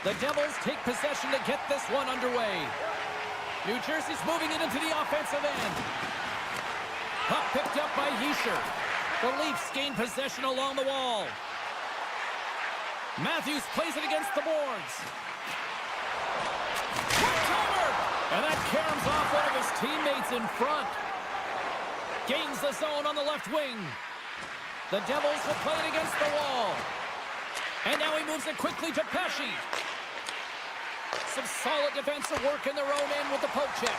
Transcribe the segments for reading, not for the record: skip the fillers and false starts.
The Devils take possession to get this one underway. New Jersey's moving it into the offensive end. Puck picked up by Hischier. The Leafs gain possession along the wall. Matthews plays it against the boards. One-timer! And that caroms off one of his teammates in front. Gains the zone on the left wing. The Devils will play it against the wall. And now he moves it quickly to Pesce. Some solid defensive work in their own end with the poke check.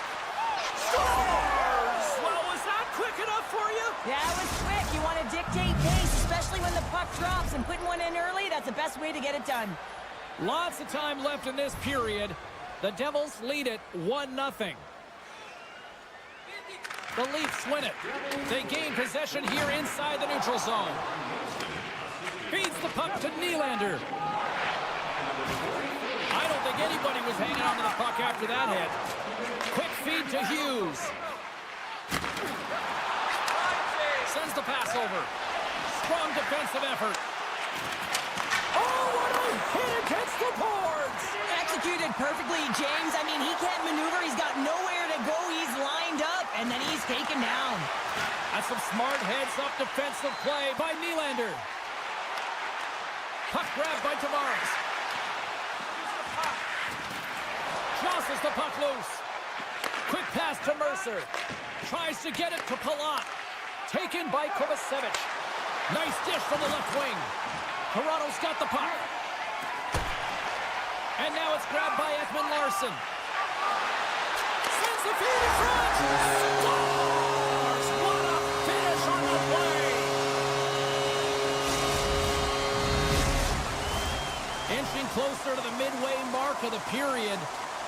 Scores! Well, was that quick enough for you? Yeah, it was quick. You want to dictate pace, especially when the puck drops, and putting one in early, that's the best way to get it done. Lots of time left in this period. The Devils lead it 1-0. The Leafs win it. They gain possession here inside the neutral zone. Feeds the puck to Nylander. I don't think anybody was hanging on to the puck after that hit. Quick feed to Hughes. Sends the pass over. Strong defensive effort. Oh, what a hit against the boards! Executed perfectly, James. I mean, he can't maneuver. He's got nowhere to go. He's lined up, and then he's taken down. That's some smart heads-up defensive play by Nylander. Puck grab by Tavares. Jostles the puck loose. Quick pass to Mercer. Tries to get it to Palat. Taken by Kovacevic. Nice dish from the left wing. Toronto's got the puck. And now it's grabbed by Ekman Larsson. Sends the feed in front. Scores! What a finish on the play. Inching closer to the midway mark of the period.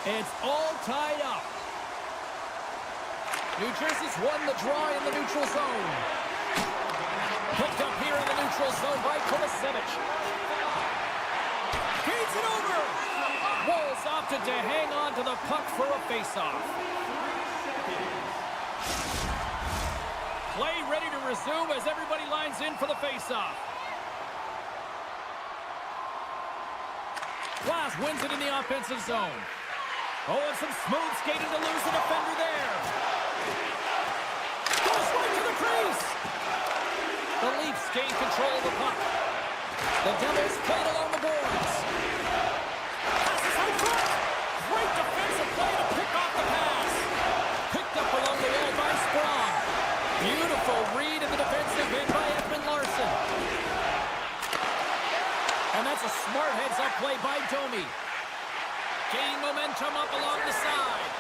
It's all tied up. New Jersey's won the draw in the neutral zone. Picked up here in the neutral zone by Kovacevic. Feeds it over. Wolves opted to hang on to the puck for a faceoff. Play ready to resume as everybody lines in for the faceoff. Glass wins it in the offensive zone. Oh, and some smooth skating to lose the defender there. Goes right to the crease. The Leafs gain control of the puck. The Devils played along the boards. Passes out front. Great defensive play to pick off the pass. Picked up along the wall by Sprong. Beautiful read in the defensive end by Ekman Larsson. And that's a smart heads-up play by Domi. Gaining momentum up along the side.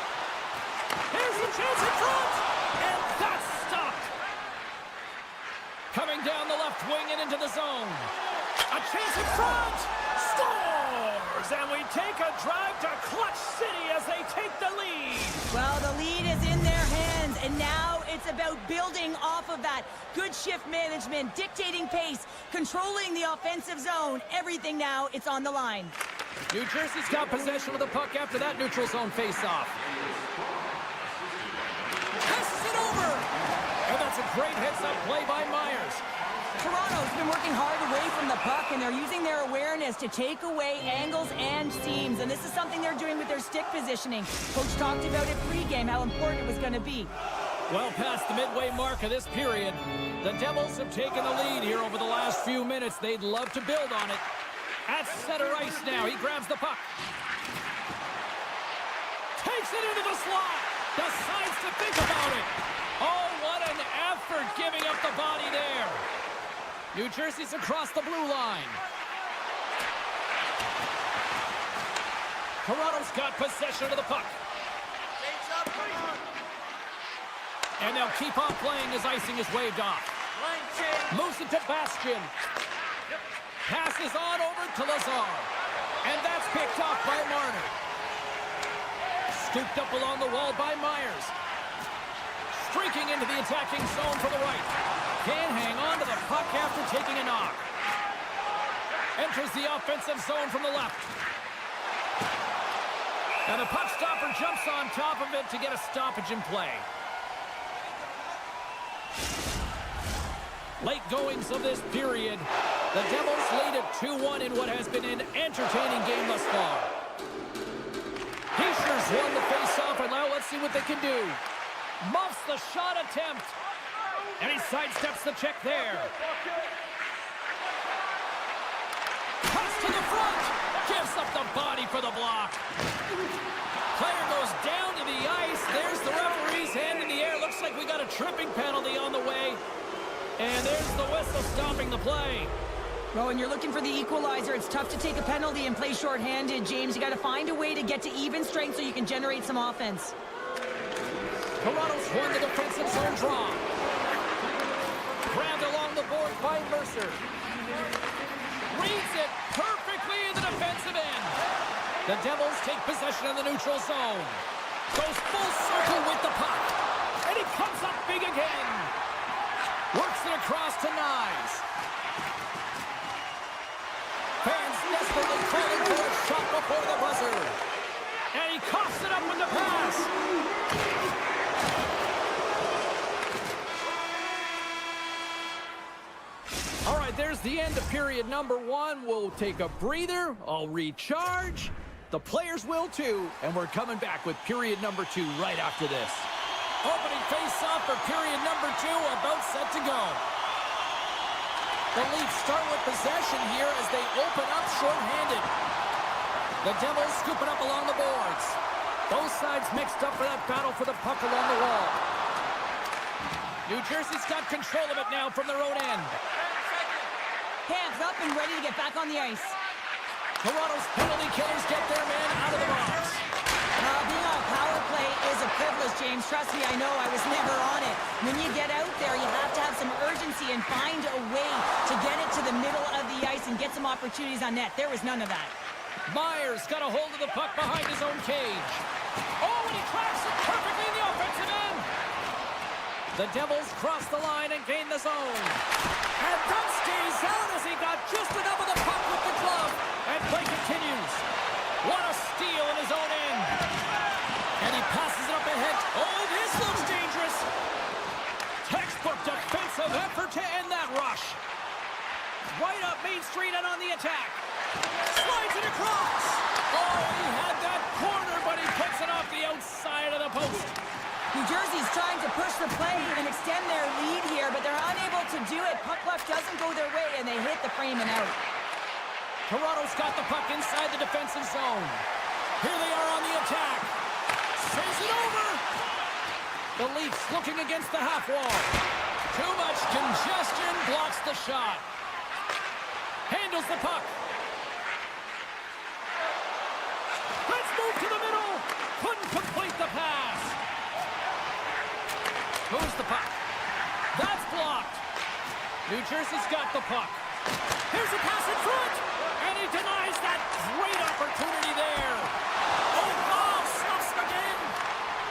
Here's the chance in front. And that's stopped. Coming down the left wing and into the zone. A chance in front. Scores! And we take a drive to Clutch City as they take the lead. Well, the lead is in their hands, and now it's about building off of that. Good shift management, dictating pace, controlling the offensive zone. Everything now, it's on the line. New Jersey's got possession of the puck after that neutral zone face-off. Passes it over! And that's a great heads-up play by Myers. Toronto's been working hard away from the puck, and they're using their awareness to take away angles and seams, and this is something they're doing with their stick positioning. Coach talked about it pregame, how important it was going to be. Well past the midway mark of this period, the Devils have taken the lead here over the last few minutes. They'd love to build on it. At center ice now, he grabs the puck. Takes it into the slot. Decides to think about it. Oh, what an effort giving up the body there. New Jersey's across the blue line. Toronto's got possession of the puck. And they'll keep on playing as icing is waved off. Moves it to Bastian. Passes on over to Lazar. And that's picked off by Marner. Scooped up along the wall by Myers. Streaking into the attacking zone for the right. Can't hang on to the puck after taking a knock. Enters the offensive zone from the left. And the puck stopper jumps on top of it to get a stoppage in play. Late goings of this period. The Devils lead at 2-1 in what has been an entertaining game thus far. Heischer's won the face-off, and now let's see what they can do. Muffs the shot attempt. And he sidesteps the check there. Pass to the front. Gives up the body for the block. Player goes down to the ice. There's the referee's hand in the air. Looks like we got a tripping penalty on the way. And there's the whistle stopping the play. Well, when you're looking for the equalizer, it's tough to take a penalty and play shorthanded, James. You got to find a way to get to even strength so you can generate some offense. Toronto's won the defensive zone draw. Grabbed along the board by Mercer. Reads it perfectly in the defensive end. The Devils take possession of the neutral zone. Goes full circle with the puck. And he comes up big again. Works it across to Nyes. Fans desperately calling for a shot before the buzzer. And he coughs it up with the pass. All right, there's the end of period number 1. We'll take a breather. I'll recharge. The players will too. And we're coming back with period number 2 right after this. Opening face-off for period number 2, about set to go. The Leafs start with possession here as they open up short-handed. The Devils scooping up along the boards. Both sides mixed up for that battle for the puck along the wall. New Jersey's got control of it now from their own end. Hands up and ready to get back on the ice. Toronto's penalty killers get their man out of the box. Being on power play is a privilege, James. Trust me, I know. I was never on it. When you get out there, you have to have some urgency and find a way to get it to the middle of the ice and get some opportunities on net. There was none of that. Myers got a hold of the puck behind his own cage. Oh, and he tracks it perfectly in the offensive end. The Devils cross the line and gain the zone. And Dunn stays out as he got just enough of the puck with the glove. And play continues. What a steal in his own end. And he passes it up ahead. Oh, this looks dangerous. Textbook defensive effort to end that rush. Right up Main Street and on the attack. Slides it across. Oh, he had that corner, but he puts it off the outside of the post. New Jersey's trying to push the play and extend their lead here, but they're unable to do it. Puck luck doesn't go their way, and they hit the frame and out. Toronto's got the puck inside the defensive zone. Here they are on the attack. Saves it over. The Leafs looking against the half wall. Too much congestion, blocks the shot. Handles the puck. Let's move to the middle. Couldn't complete the pass. Moves the puck. That's blocked. New Jersey's got the puck. Here's a pass in front. And he denies that great opportunity there. Oh, wow, stops him again.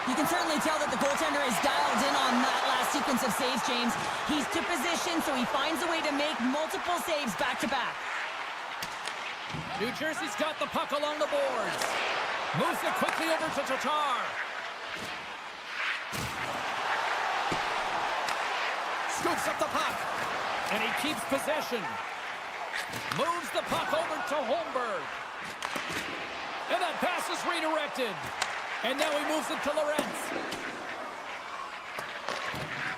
You can certainly tell that the goaltender is dialed in on that last sequence of saves, James. He's to position, so he finds a way to make multiple saves back-to-back. New Jersey's got the puck along the boards. Moves it quickly over to Tatar. Scoops up the puck. And he keeps possession. Moves the puck over to Holmberg. And that pass is redirected. And now he moves it to Lorentz.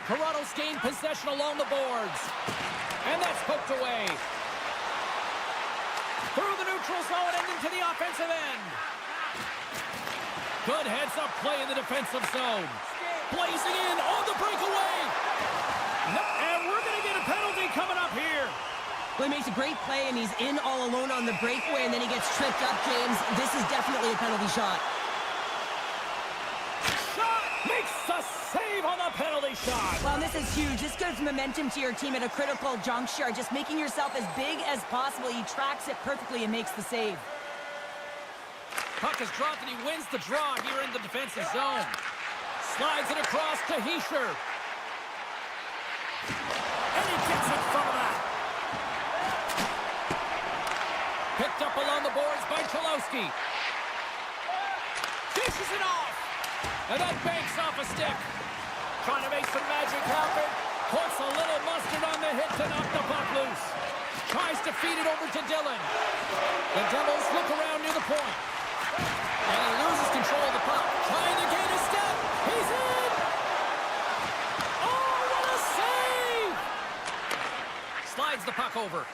Toronto's gained possession along the boards. And that's poked away. Through the neutral zone and into the offensive end. Good heads-up play in the defensive zone. Blazing in on the breakaway. And we're going to get a penalty coming up here. Well, he makes a great play, and he's in all alone on the breakaway, and then he gets tripped up, James. This is definitely a penalty shot. Shot! Makes the save on the penalty shot. Well, and this is huge. This gives momentum to your team at a critical juncture. Just making yourself as big as possible. He tracks it perfectly and makes the save. Puck is dropped, and he wins the draw here in the defensive zone. Slides it across to Hischier. And he gets in front of that. Picked up along the boards by Cholowski. Dishes it off. And that banks off a stick. Trying to make some magic happen. Puts a little mustard on the hit to knock the puck loose. Tries to feed it over to Dillon. The Devils look around near the point. And he loses control of the puck. Trying to gain a step. He's in! Oh, what a save! Slides the puck over.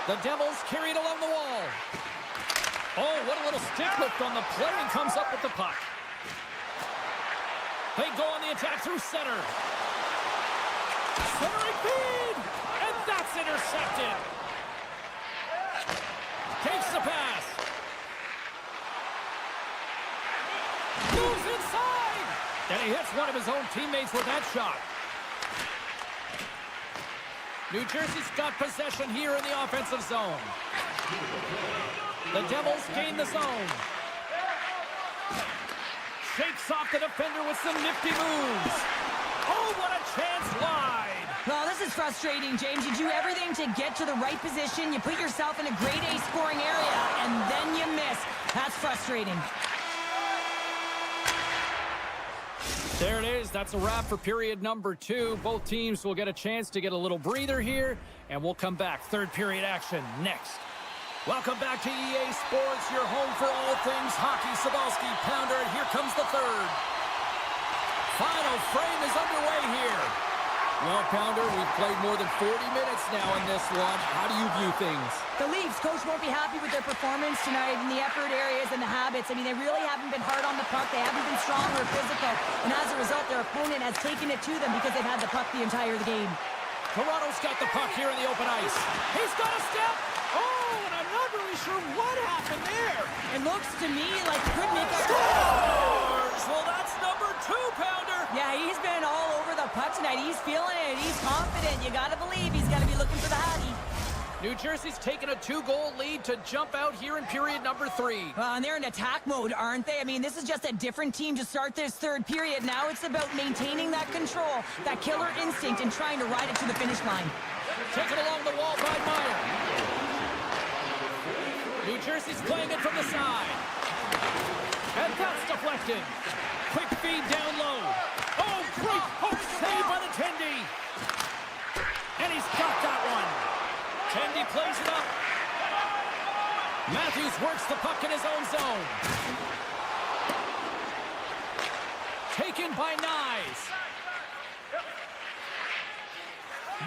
The Devils carry it along the wall. Oh, what a little stick lift on the play and comes up with the puck. They go on the attack through center. Centering feed! And that's intercepted. Takes the pass. Moves inside! And he hits one of his own teammates with that shot. New Jersey's got possession here in the offensive zone. The Devils gain the zone. Shakes off the defender with some nifty moves. Oh, what a chance wide. Well, this is frustrating, James. You do everything to get to the right position. You put yourself in a grade A scoring area, and then you miss. That's frustrating. There it is. That's a wrap for period number 2. Both teams will get a chance to get a little breather here, and we'll come back. Third period action next. Welcome back to EA Sports, your home for all things hockey. Sabalski, Pounder, and here comes the third. Final frame is underway here. Well, Pounder, we've played more than 40 minutes now in this one. How do you view things? The Leafs, coach, won't be happy with their performance tonight in the effort areas and the habits. I mean, they really haven't been hard on the puck. They haven't been strong or physical. And as a result, their opponent has taken it to them because they've had the puck the entire game. Toronto's got the puck here in the open ice. He's got a step. Oh, and I'm not really sure what happened there. It looks to me like he could make a... Scores! Well, that's number 2, Pounder. Yeah, he's been all over the puck tonight. He's feeling it. He's confident. You got to believe he's got to be looking for the Hattie. New Jersey's taken a 2-goal lead to jump out here in period number 3. And they're in attack mode, aren't they? I mean, this is just a different team to start this third period. Now it's about maintaining that control, that killer instinct, and trying to ride it to the finish line. Taken along the wall by Meyer. New Jersey's playing it from the side. And that's deflected. Quick feed down low. Oh, great hook save by the Tendy. And he's got that one. Tendy plays it up. Matthews works the puck in his own zone. Taken by Nyes.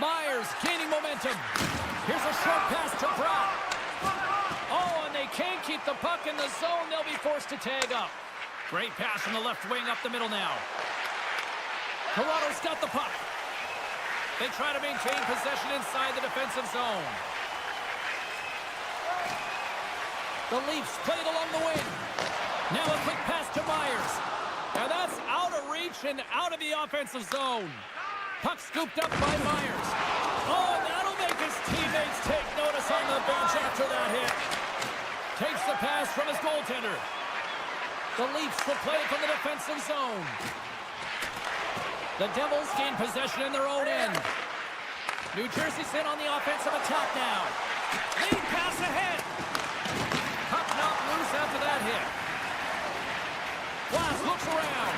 Myers gaining momentum. Here's a short pass to Brown. Oh, and they can't keep the puck in the zone. They'll be forced to tag up. Great pass from the left wing up the middle now. Toronto's got the puck. They try to maintain possession inside the defensive zone. The Leafs play it along the wing. Now a quick pass to Myers. And that's out of reach and out of the offensive zone. Puck scooped up by Myers. Oh, and that'll make his teammates take notice on the bench after that hit. Takes the pass from his goaltender. The Leafs will play it from the defensive zone. The Devils gain possession in their own end. New Jersey's in on the offensive attack now. Lead pass ahead. Puck knocked loose after that hit. Glass looks around.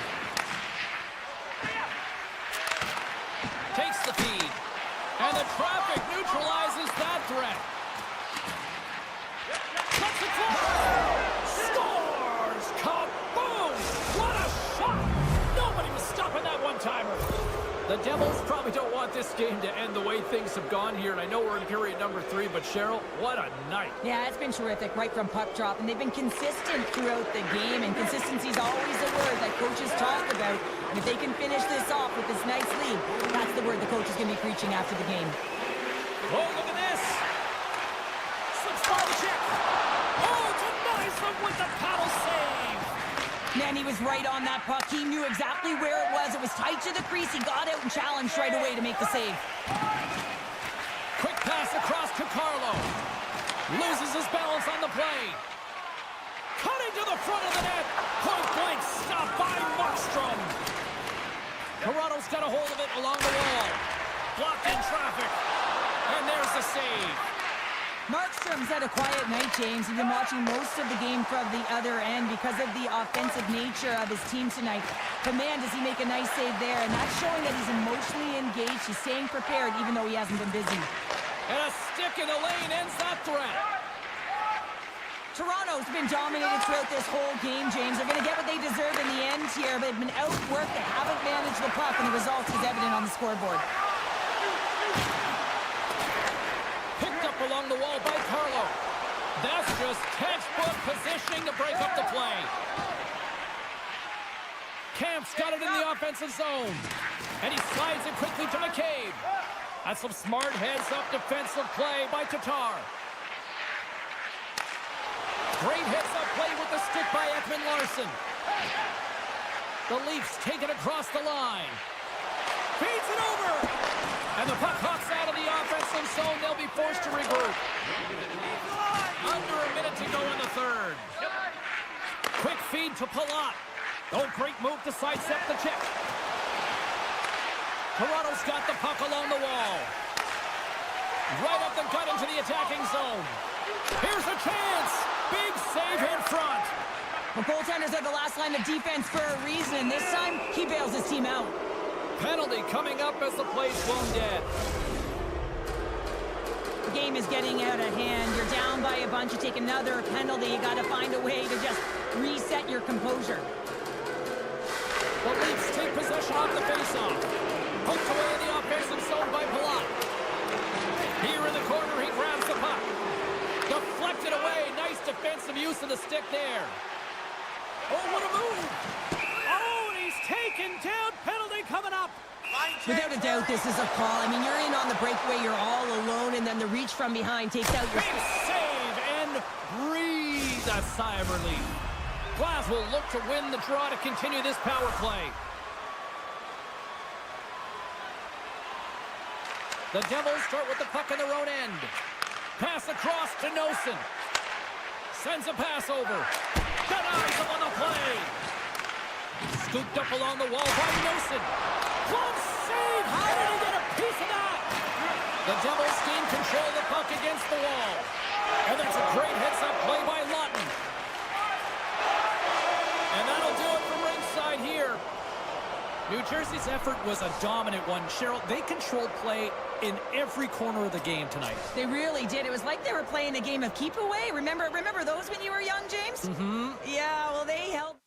Takes the feed. And the traffic neutralizes that threat. Cuts it forward. Scores! Kaboom! What a shot! Nobody was stopping that one-timer. The Devils probably don't want this game to end the way things have gone here, and I know we're in period number 3, but Cheryl, what a night. Yeah, it's been terrific right from puck drop, and they've been consistent throughout the game, and consistency is always a word that coaches talk about. And if they can finish this off with this nice lead, that's the word the coach is going to be preaching after the game. Oh, look at this. Slips by the check. Oh, denies them with the paddle save. Man, he was right on that puck. He knew exactly where it was. It was tight to the crease. He got out and challenged right away to make the save. Quick pass across to Carlo. Loses his balance on the play. Cutting to the front of the net. Point blank stop by Markstrom. Toronto's got a hold of it along the wall. Blocked in traffic. And there's the save. Markstrom's had a quiet night, James. He's been watching most of the game from the other end because of the offensive nature of his team tonight. But man, does he make a nice save there, and that's showing that he's emotionally engaged. He's staying prepared even though he hasn't been busy. And a stick in the lane ends that threat. Toronto's been dominated throughout this whole game, James. They're going to get what they deserve in the end here, but they've been outworked. They haven't managed the puck, and the result is evident on the scoreboard. Picked up along the wall by Carlo. That's just textbook positioning to break up the play. Camp's got it in the offensive zone. And he slides it quickly to McCabe. That's some smart heads-up defensive play by Tatar. Great heads-up play with the stick by Ekman-Larsson. The Leafs take it across the line. Feeds it over. And the puck hops out of the offensive zone. They'll be forced to regroup. Under a minute to go in the third. Quick feed to Palat. Oh, great move to sidestep the check. Toronto's got the puck along the wall. Right up the gut into the attacking zone. Here's a chance. Big save in front. The goaltenders are the last line of defense for a reason. This time, he bails his team out. Penalty coming up as the play's blown dead. The game is getting out of hand. You're down by a bunch. You take another penalty. You got to find a way to just reset your composure. The Leafs take possession off the faceoff. Poked away in the offensive zone by Palat. Here in the corner, he grabs the puck. Deflected away. Nice defensive use of the stick there. Oh, what a move! Oh, and he's taken down. Penalty coming up. Without a doubt, this is a call. I mean, you're in on the breakaway. You're all alone, and then the reach from behind takes out your... Big save and breathe a sigh of relief. Glass will look to win the draw to continue this power play. The Devils start with the puck in their own end. Pass across to Nosen. Sends a pass over. Denies him on the play. Scooped up along the wall by Nosen. Close save. How did he get a piece of that? The Devils gain control of the puck against the wall. And that's a great heads-up play by Lawton. And that'll do it from ringside here. New Jersey's effort was a dominant one. Cheryl, they controlled play in every corner of the game tonight. They really did. It was like they were playing a game of keep away. Remember those when you were young, James? Mm-hmm. Yeah, well, they helped.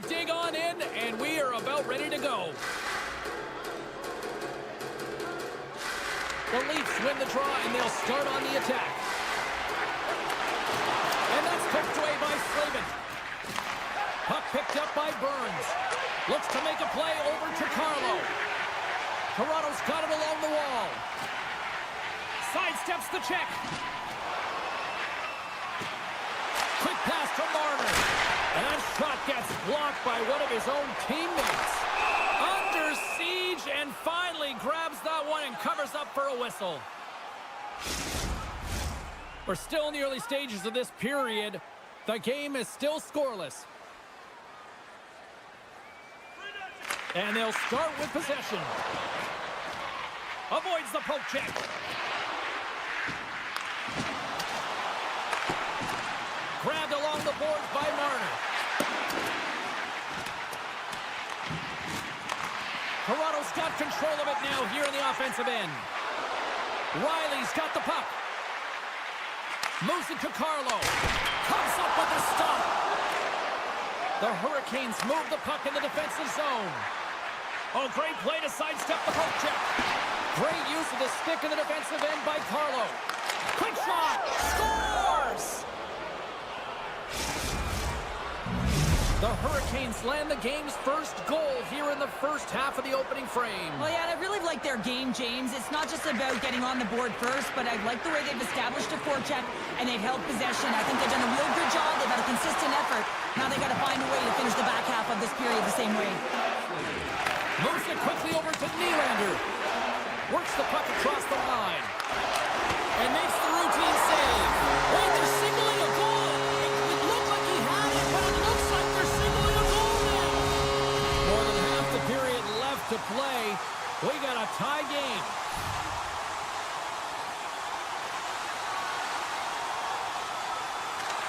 to dig on in, and we are about ready to go. The Leafs win the draw, and they'll start on the attack. And that's poked away by Slavin. Puck picked up by Burns. Looks to make a play over to Carlo. Toronto's got it along the wall. Sidesteps the check. Quick pass to Marner. And that shot gets blocked by one of his own teammates. Under siege, and finally grabs that one and covers up for a whistle. We're still in the early stages of this period. The game is still scoreless. And they'll start with possession. Avoids the poke check. Grabbed along the boards by Marner. Toronto's got control of it now here in the offensive end. Riley's got the puck. Moves it to Carlo. Comes up with the stop. The Hurricanes move the puck in the defensive zone. Oh, great play to sidestep the poke check. Great use of the stick in the defensive end by Carlo. Quick shot. Scores! The Hurricanes land the game's first goal here in the first half of the opening frame. Well, yeah, and I really like their game, James. It's not just about getting on the board first, but I like the way they've established a forecheck and they've held possession. I think they've done a real good job. They've had a consistent effort. Now they've got to find a way to finish the back half of this period the same way. Moves it quickly over to Nylander. Works the puck across the line. And makes the routine save. Wait, they're signaling a goal. It looked like he had it, but it looks like they're signaling a goal now. More than half the period left to play. We got a tie game.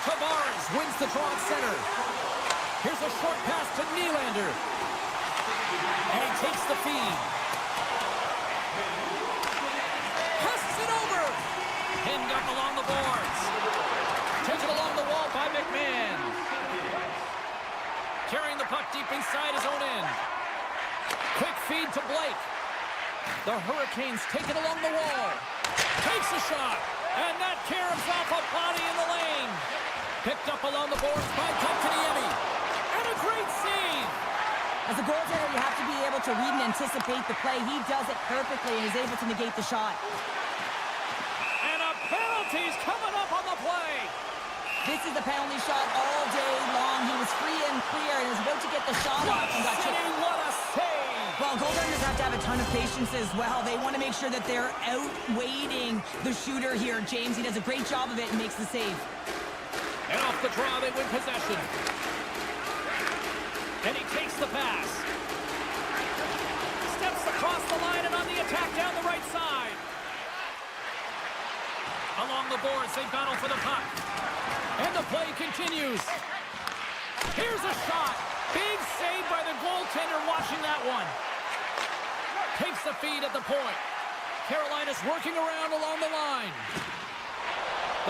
Tavares wins the draw at center. Here's a short pass to Nylander. And he takes the feed. Passes it over. Pinned up along the boards. Taken along the wall by McMahon. Carrying the puck deep inside his own end. Quick feed to Blake. The Hurricanes take it along the wall. Takes a shot. And that caroms off a body in the lane. Picked up along the boards by Kotkaniemi. And a great save. As a goaltender, you have to be able to read and anticipate the play. He does it perfectly and is able to negate the shot. And a penalty's coming up on the play. This is a penalty shot all day long. He was free and clear and was about to get the shot off and got chipped. What a save! Well, goaltenders have to have a ton of patience as well. They want to make sure that they're outweighting the shooter here. James, he does a great job of it and makes the save. And off the draw, they win possession. And he takes the pass. Steps across the line and on the attack down the right side. Along the boards, they battle for the puck. And the play continues. Here's a shot. Big save by the goaltender watching that one. Takes the feed at the point. Carolina's working around along the line.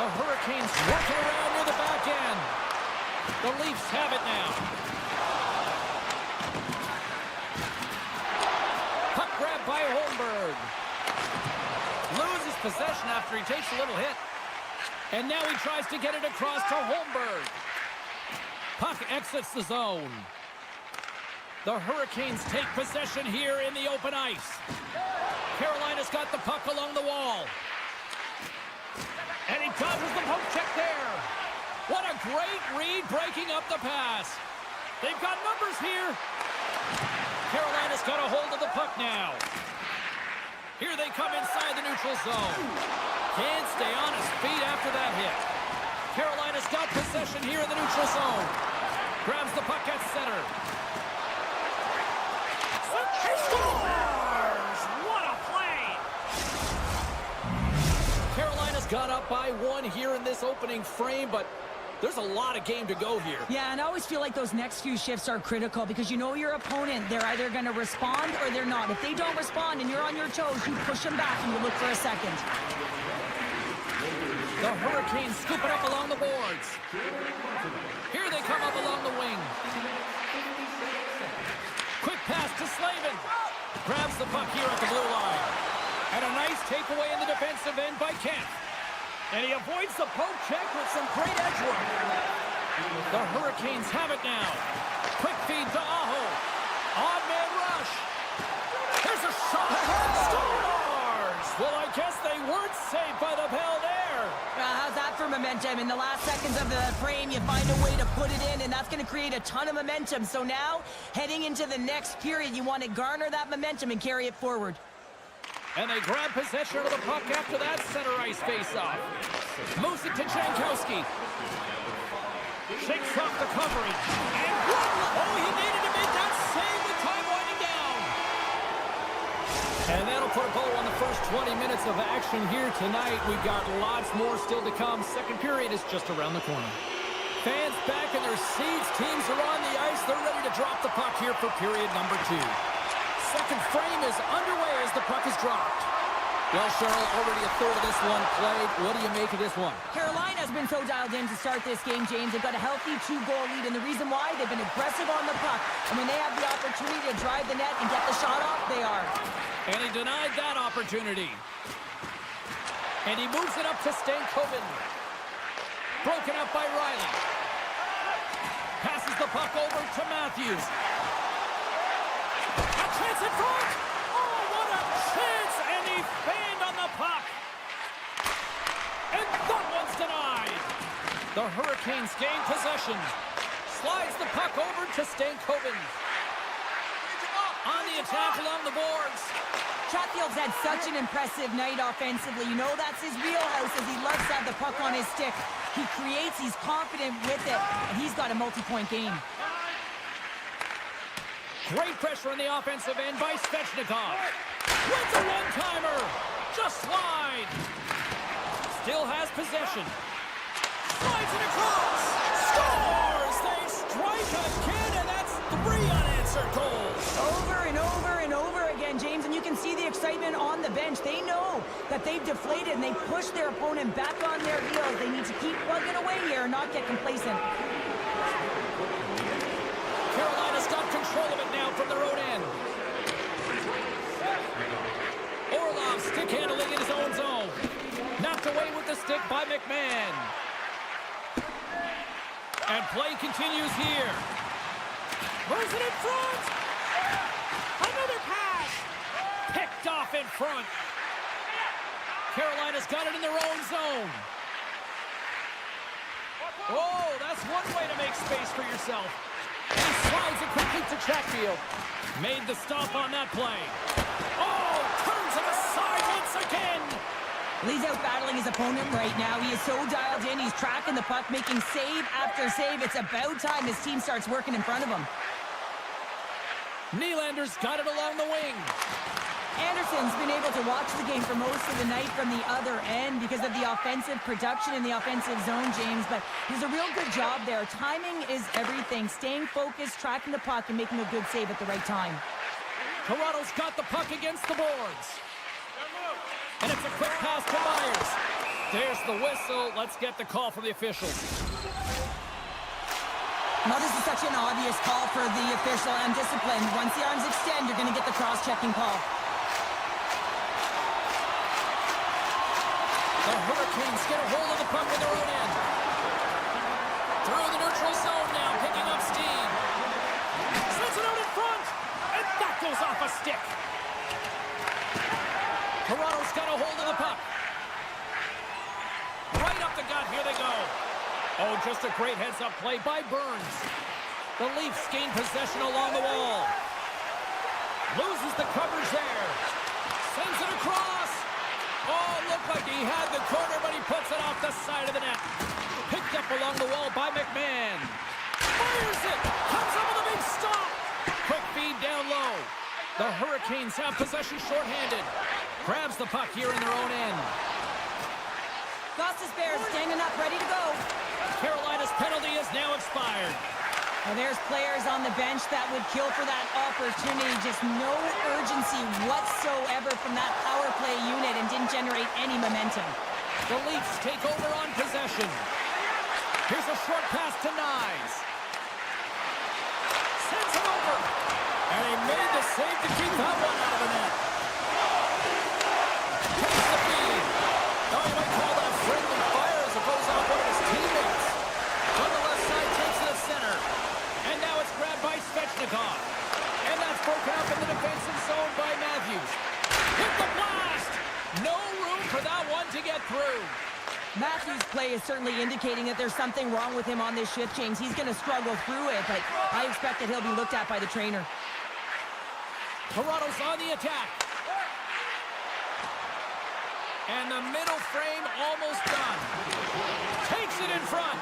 The Hurricanes working around near the back end. The Leafs have it now. Puck grab by Holmberg. Loses possession after he takes a little hit. And now he tries to get it across to Holmberg. Puck exits the zone. The Hurricanes take possession here in the open ice. Carolina's got the puck along the wall. And he dodges the poke check there. What a great read breaking up the pass. They've got numbers here. Carolina's got a hold of the puck now. Here they come inside the neutral zone. Can't stay on his feet after that hit. Carolina's got possession here in the neutral zone. Grabs the puck at center. He scores! What a play! Carolina's got up by one here in this opening frame, but there's a lot of game to go here. Yeah, and I always feel like those next few shifts are critical because you know your opponent, they're either going to respond or they're not. If they don't respond and you're on your toes, you push them back and you look for a second. The Hurricanes scoop it up along the boards. Here they come up along the wing. Grabs the puck here at the blue line. And a nice takeaway in the defensive end by Kemp. And he avoids the poke check with some great edge work. The Hurricanes have it now. Quick feed to Aho. Odd man rush. There's a shot. Scores! Well, I guess they weren't saved by the bell there. How's that for momentum? In the last seconds of the frame, you find a way to put it in, and that's going to create a ton of momentum. So now, heading into the next period, you want to garner that momentum and carry it forward. And they grab possession of the puck after that center ice face-off. Moves it to Jankowski. Shakes off the coverage. And oh, he needed to make that save with time winding down. And that'll put a bow on the first 20 minutes of action here tonight. We've got lots more still to come. Second period is just around the corner. Fans back in their seats. Teams are on the ice. They're ready to drop the puck here for period number 2. Second frame is underway as the puck is dropped. Well, Cheryl, already a third of this one played. What do you make of this one? Carolina's been so dialed in to start this game, James. They've got a healthy 2-goal lead, and the reason why, they've been aggressive on the puck. And when they have the opportunity to drive the net and get the shot off, they are. And he denied that opportunity. And he moves it up to Stankoven. Broken up by Riley. Passes the puck over to Matthews. A chance in front! Oh, what a chance! And he fanned on the puck. And that one's denied. The Hurricanes gain possession. Slides the puck over to Stankoven. On the attack along the boards. Chatfield's had such an impressive night offensively. You know that's his wheelhouse, as he loves to have the puck on his stick. He creates, he's confident with it, and he's got a multi-point game. Great pressure on the offensive end by Svechnikov. Wins a one-timer. Just slide. Still has possession. Slides it across. Scores! They strike again, and that's 3 unanswered goals. Over and over and over again, James, and you can see the excitement on the bench. They know that they've deflated, and they push their opponent back on their heels. They need to keep plugging away here and not get complacent. Carolina's got control of it now from their own end. Orlov stick handling in his own zone. Knocked away with the stick by McMahon. And play continues here. Moves it in front. Another pass. Picked off in front. Carolina's got it in their own zone. Oh, that's one way to make space for yourself. He slides it quickly to Chatfield. Made the stop on that play. Oh, turns it aside once again. He's out battling his opponent right now. He is so dialed in. He's tracking the puck, making save after save. It's about time his team starts working in front of him. Nylander's got it along the wing. Anderson's been able to watch the game for most of the night from the other end because of the offensive production in the offensive zone, James, but he's a real good job there. Timing is everything. Staying focused, tracking the puck, and making a good save at the right time. Toronto's got the puck against the boards. And it's a quick pass to Myers. There's the whistle. Let's get the call from the officials. Now, this is such an obvious call for the official and discipline. Once the arms extend, you're going to get the cross-checking call. The Hurricanes get a hold of the puck with their own end. Through the neutral zone now, picking up steam. Sends it out in front, and that goes off a stick. Toronto's got a hold of the puck. Right up the gut, here they go. Oh, just a great heads-up play by Burns. The Leafs gain possession along the wall. Loses the coverage there. Sends it across. Oh, looked like he had the corner, but he puts it off the side of the net. Picked up along the wall by McMahon. Fires it. Comes up with a big stop. Quick feed down low. The Hurricanes have possession shorthanded. Grabs the puck here in their own end. Gosses Bears standing up, ready to go. Carolina's penalty is now expired. Well, there's players on the bench that would kill for that opportunity. Just no urgency whatsoever from that power play unit and didn't generate any momentum. The Leafs take over on possession. Here's a short pass to Nyes. Sends it over. And he made the the save to keep that one out of the net. Takes the feed. Now you might call that friendly fire as it goes off one of his teammates. On the left side, takes it to center. And now it's grabbed by Svechnikov. And that's broken up in the defensive zone by Matthews. Hit the blast! No room for that one to get through. Matthews' play is certainly indicating that there's something wrong with him on this shift, James. He's going to struggle through it, but I expect that he'll be looked at by the trainer. Toronto's on the attack. And the middle frame almost done. Takes it in front.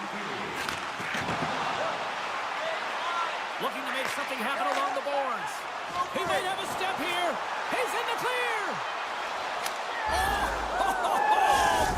Looking to make something happen along the boards. He might have a step here. He's in the clear.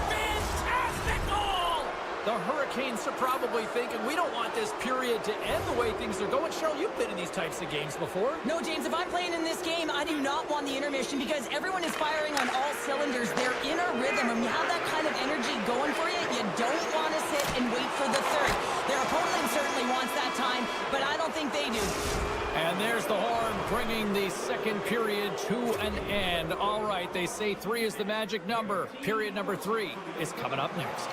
Fantastic goal! The Hurricanes are probably thinking, we don't want this period to end the way things are going. Cheryl, you've been in these types of games before. No, James, if I'm playing in this game, I do not want the intermission because everyone is firing on all cylinders. They're in a rhythm, and you have that kind of energy going for you. You don't want to sit and wait for the third. Their opponent certainly wants that time, but I don't think they do. And there's the horn bringing the second period to an end. All right, they say 3 is the magic number. Period number 3 is coming up next.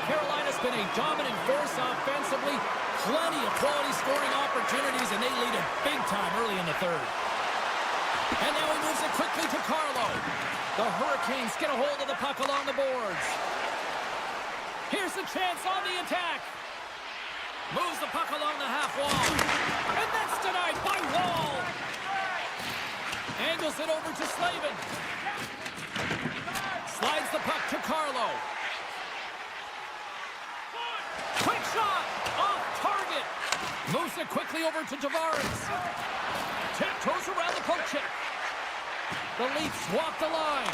Carolina's been a dominant force offensively. Plenty of quality scoring opportunities, and they lead it big time early in the third. And now he moves it quickly to Carlo. The Hurricanes get a hold of the puck along the boards. Here's the chance on the attack. Moves the puck along the half wall. And that's denied by Wall. Angles it over to Slavin. Slides the puck to Carlo. Quick shot! Off target! Moves it quickly over to Tavares. Tiptoes around the poke check. The Leafs walk the line.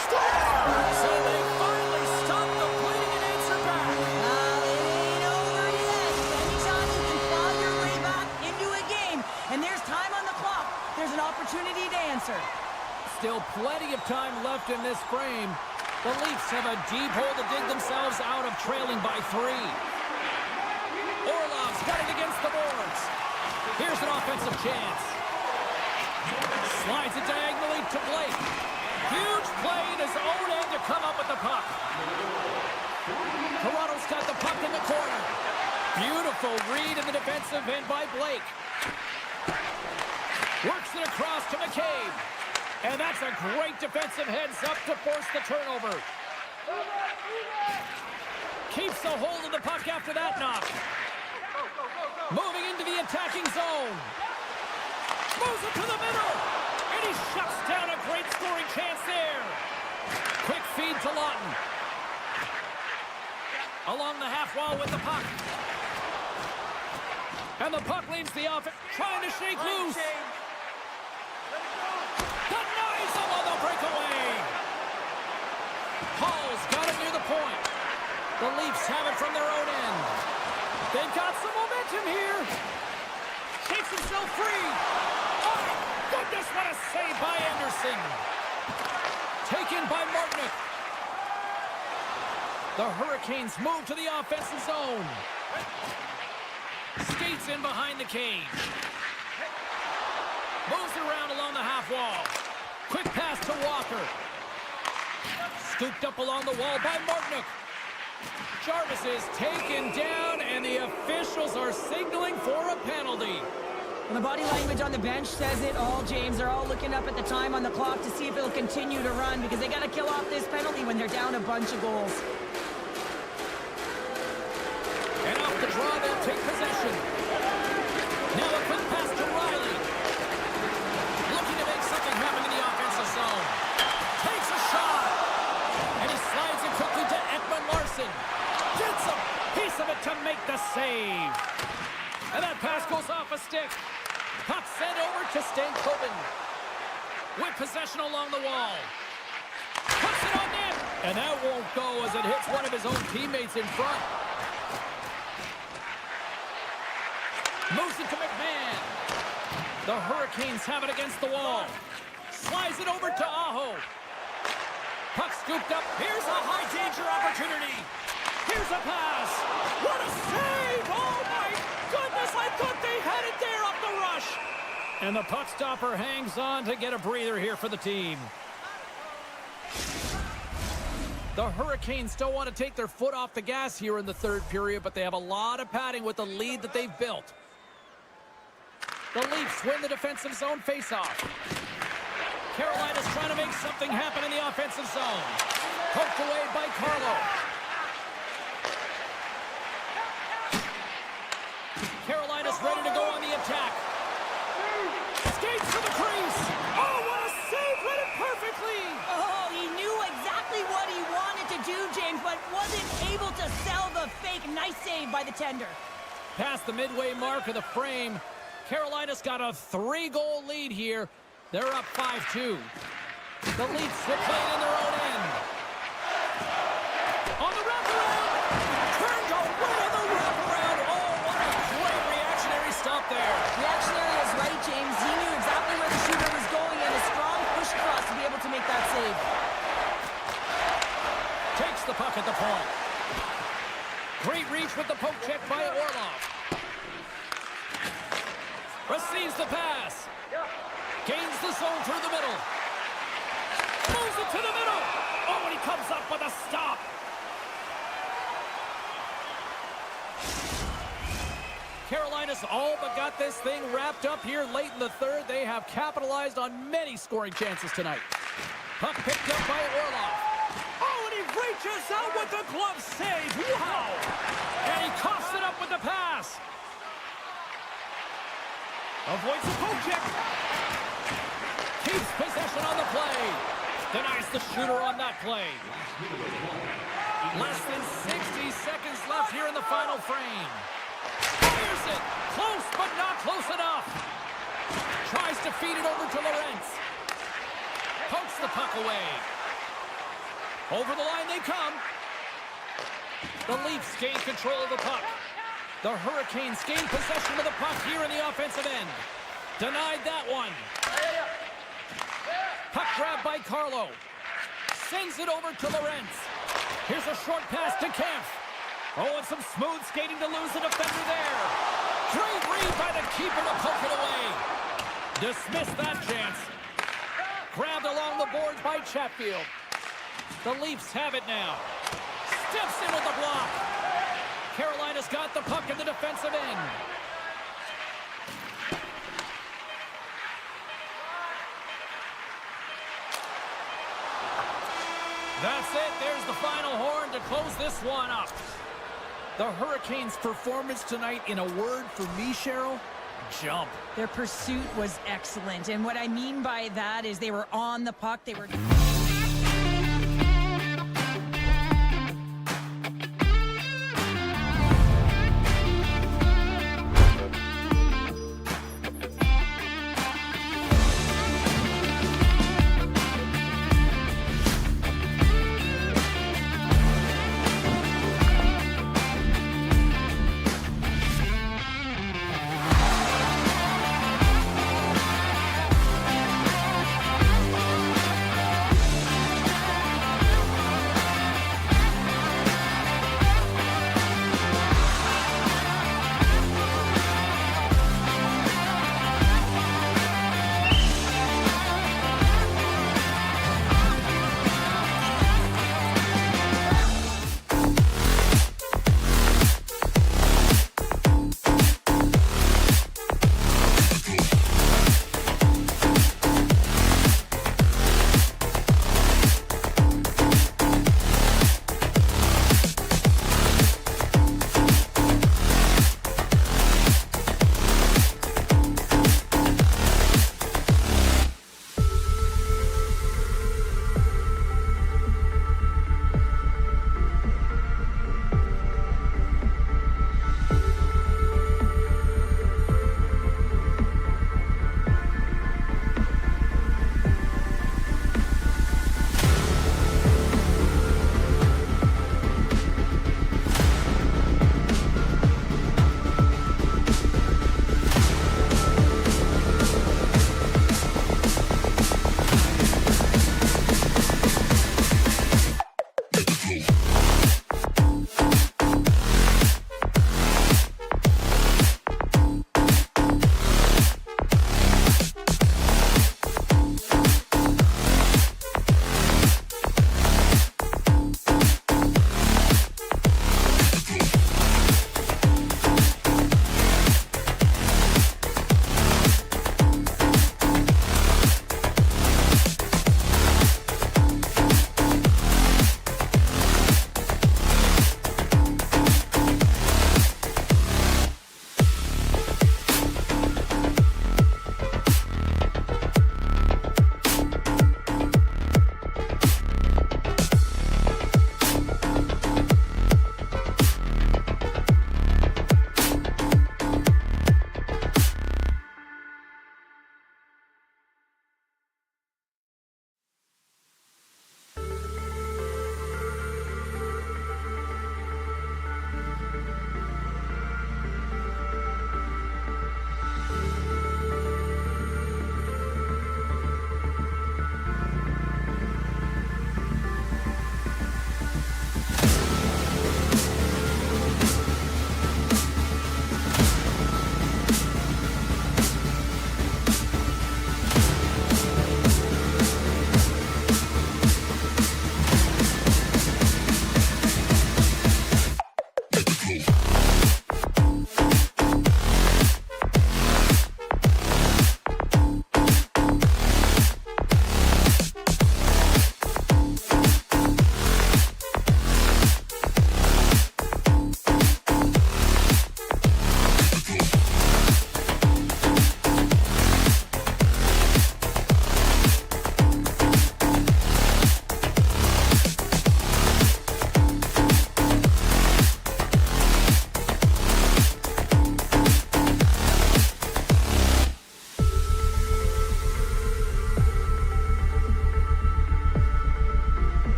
Scores! So they finally stop the bleeding and answer back. It ain't over yet. Anytime you can claw your way back into a game, and there's time on the clock, there's an opportunity to answer. Still plenty of time left in this frame. The Leafs have a deep hole to dig themselves out of, trailing by 3. Orlov's got it against the boards. Here's an offensive chance. Slides it diagonally to Blake. Huge play in his own end to come up with the puck. Toronto's got the puck in the corner. Beautiful read in the defensive end by Blake. Works it across to McCabe. And that's a great defensive heads-up to force the turnover. Keeps a hold of the puck after that knock. Moving into the attacking zone. Moves it to the middle. And he shuts down a great scoring chance there. Quick feed to Lawton. Along the half wall with the puck. And the puck leaves the offense, trying to shake loose. Denies him on the breakaway. Hall's got it near the point. The Leafs have it from their own end. They've got some momentum here. Takes himself free. Oh, goodness, what a save by Anderson. Taken by Martinick. The Hurricanes move to the offensive zone. Skates in behind the cage. Moves it around along the half wall. Quick pass to Walker. Scooped up along the wall by Martinick. Jarvis is taken down, and the officials are signaling for a penalty. And the body language on the bench says it all, James. They're all looking up at the time on the clock to see if it'll continue to run because they got to kill off this penalty when they're down a bunch of goals. And off the draw, they'll take possession. Now a quick pass to Riley. Looking to make something happen in the offensive zone. Takes a shot. And he slides it quickly to Ekman Larson. Gets a piece of it to make the save. And that pass goes off a stick. Puck sent over to Stankoven. With possession along the wall. Puts it on net. And that won't go as it hits one of his own teammates in front. Moves it to McMahon. The Hurricanes have it against the wall. Slides it over to Aho. Puck scooped up. Here's a high danger opportunity. Here's a pass. What a save! Oh my goodness, I thought they had it there off the rush. And the puck stopper hangs on to get a breather here for the team. The Hurricanes still want to take their foot off the gas here in the third period, but they have a lot of padding with the lead that they've built. The Leafs win the defensive zone faceoff. Carolina's trying to make something happen in the offensive zone. Poked away by Carlo. Carolina's ready to go on the attack. Skates to the crease. Oh, what a save! Read it perfectly! Oh, he knew exactly what he wanted to do, James, but wasn't able to sell the fake. Nice save by the tender. Past the midway mark of the frame, Carolina's got a 3-goal lead here. They're up 5-2. The Leafs will play it in their own end. On the wraparound! Turned away on the wraparound! Oh, what a great reactionary stop there. Reactionary is right, James. He knew exactly where the shooter was going and a strong push across to be able to make that save. Takes the puck at the point. Great reach with the poke check by Orlov. Receives the pass. Gains the zone through the middle. Moves it to the middle. Oh, and he comes up with a stop. Carolina's all but got this thing wrapped up here late in the third. They have capitalized on many scoring chances tonight. Puck picked up by Orlov. Oh, and he reaches out with the glove save. Wow! And he coughs it up with the pass. Avoids the poke check. Keeps possession on the play. Denies the shooter on that play. Less than 60 seconds left here in the final frame. Fires it. Close, but not close enough. Tries to feed it over to Lorentz. Pokes the puck away. Over the line they come. The Leafs gain control of the puck. The Hurricanes gain possession of the puck here in the offensive end. Denied that one. Puck grab by Carlo. Sends it over to Lorentz. Here's a short pass to Kempf. Oh, and some smooth skating to lose the defender there. Great read by the keeper to poke it away. Dismiss that chance. Grabbed along the boards by Chatfield. The Leafs have it now. Steps into the block. Carolina's got the puck in the defensive end. That's it. There's the final horn to close this one up. The Hurricanes' performance tonight, in a word for me, Cheryl, jump. Their pursuit was excellent, and what I mean by that is they were on the puck. They were...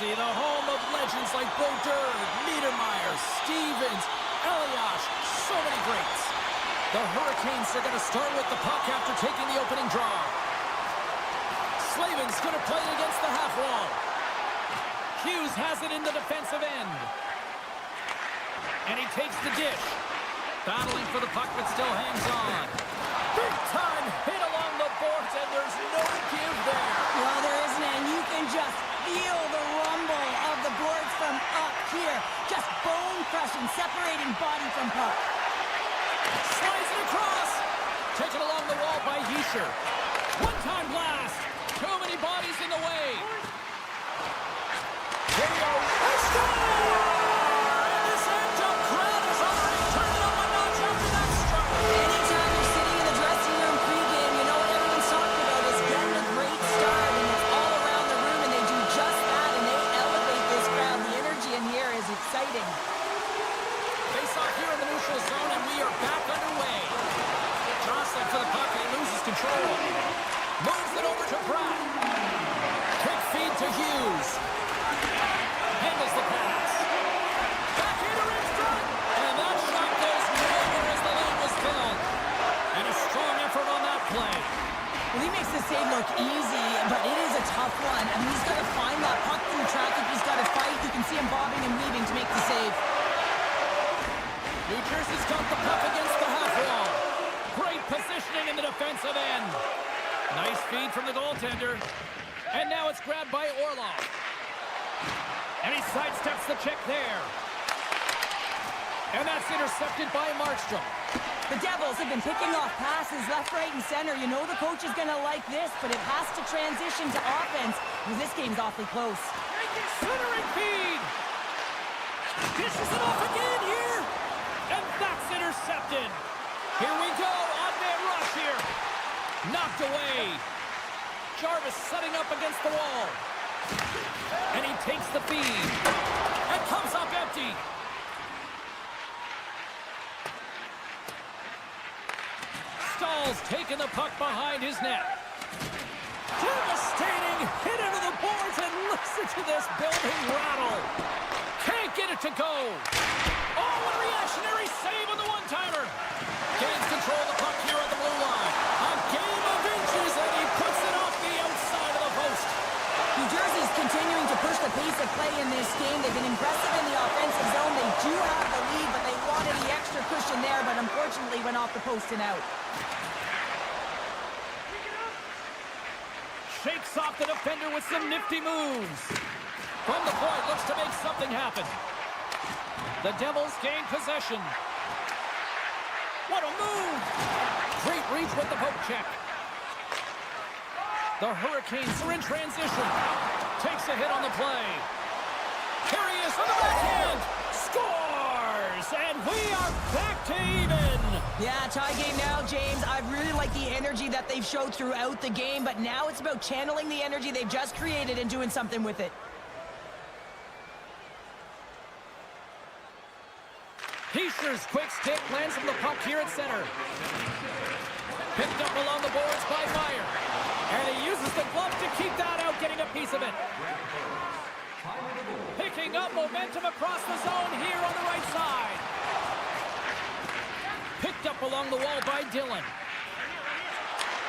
Jersey, the home of legends like Brodeur, Niedermeyer, Stevens, Eliash, so many greats. The Hurricanes are going to start with the puck after taking the opening draw. Slavin's going to play it against the half wall. Hughes has it in the defensive end. And he takes the dish. Battling for the puck, but still hangs on. Big time hit along the boards, and there's no give there. Well, there isn't, and you can just feel the rumble of the boards from up here. Just bone-crushing, separating body from puck. Slides it across. Taken along the wall by Hischier. One-time blast. Too many bodies in the way. Here we go. A score! And this end-up crowd is already turned up a notch after that strike. Anytime you're sitting in the dressing room pregame, you know what everyone's talking about is getting a great start, and it's all around the room, and they do just that, and they elevate this crowd. The energy in here is exciting. Face off here in the neutral zone, and we are back underway. Jostling for the puck, and he loses control. Moves it over to Pratt. Quick feed to Hughes. Handles the pass. Backhander in front. And that shot goes nowhere as the lane was filled. And a strong effort on that play. Well, he makes the save look easy, but it is a tough one. I mean, he's got to find that puck through traffic. He's got to fight. You can see him bobbing and weaving to make the save. New Jersey's got the puck against the half wall. Great positioning in the defensive end. Nice feed from the goaltender. And now it's grabbed by Orlov. And he sidesteps the check there. And that's intercepted by Markstrom. The Devils have been picking off passes left, right, and center. You know the coach is going to like this, but it has to transition to offense because this game's awfully close. Centering feed. Dishes it off again here. And that's intercepted. Here we go. On-man rush here. Knocked away. Jarvis setting up against the wall. And he takes the feed. And comes up empty. Stahl's taking the puck behind his net. Devastating hit into the boards, and listen to this building rattle. Can't get it to go. Oh, what a reactionary save on the one-timer. Gains control of the puck here on the blue line. A game of inches, and he puts it off the outside of the post. New Jersey's continuing to push the pace of play in this game. They've been impressive in the offensive zone. They do have the lead, but they wanted the extra cushion there, but unfortunately went off the post and out. Shakes off the defender with some nifty moves. From the point, looks to make something happen. The Devils gain possession. What a move! Great reach with the poke check. The Hurricanes are in transition. Takes a hit on the play. Here he is on the backhand. Scores! And we are back to even. Yeah, tie game now, James. I really like the energy that they've showed throughout the game, but now it's about channeling the energy they've just created and doing something with it. Hischier's quick stick lands from the puck here at center. Picked up along the boards by Meyer. And he uses the glove to keep that out, getting a piece of it. Picking up momentum across the zone here on the right side. Picked up along the wall by Dillon.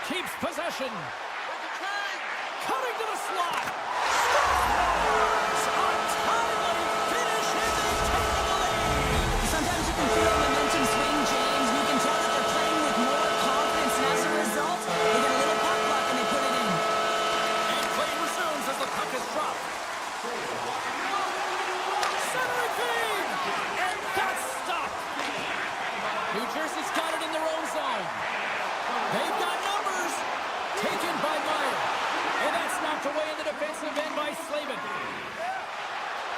Keeps possession. Cutting to the slot. Scores! Untimely finish, and they take the lead. Sometimes you can feel momentum swing, James. You can tell that they're playing with more confidence, and as a result, they get a little puck luck and they put it in. And play resumes as the puck is dropped. Centering feed! And that's stopped. New Jersey's got it in their own zone. They've got numbers. Taken by Meyer. And that's knocked away in the defensive end by Slavin.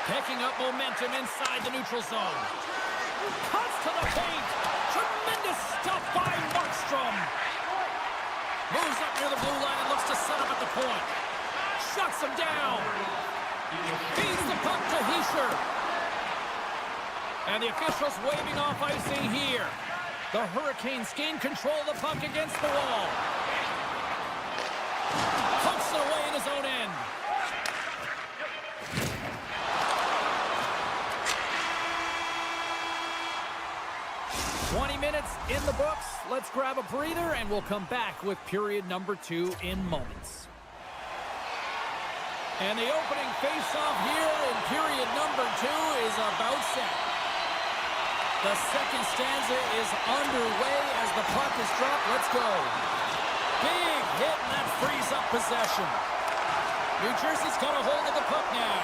Picking up momentum inside the neutral zone. Cuts to the paint. Tremendous stuff by Markstrom. Moves up near the blue line and looks to set up at the point. Shuts him down. Feeds the puck to Hischier. And the officials waving off icing here. The Hurricanes gain control of the puck against the wall. Pumps it away in his own end. minutes in the books. Let's grab a breather, and we'll come back with period number 2 in moments. And the opening face-off here in period number 2 is about set. The second stanza is underway as the puck is dropped. Let's go. Big hit, and that frees up possession. New Jersey's got a hold of the puck now.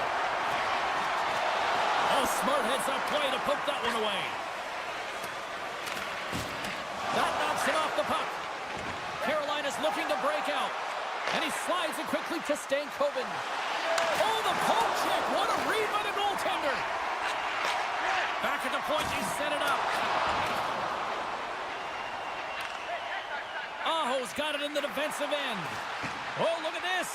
Oh, smart heads-up play to poke that one away. That knocks him off the puck. Carolina's looking to break out. And he slides it quickly to Stankoven. Oh, the poke check. What a read by the goaltender. Back at the point, he set it up. Aho's got it in the defensive end. Oh, look at this.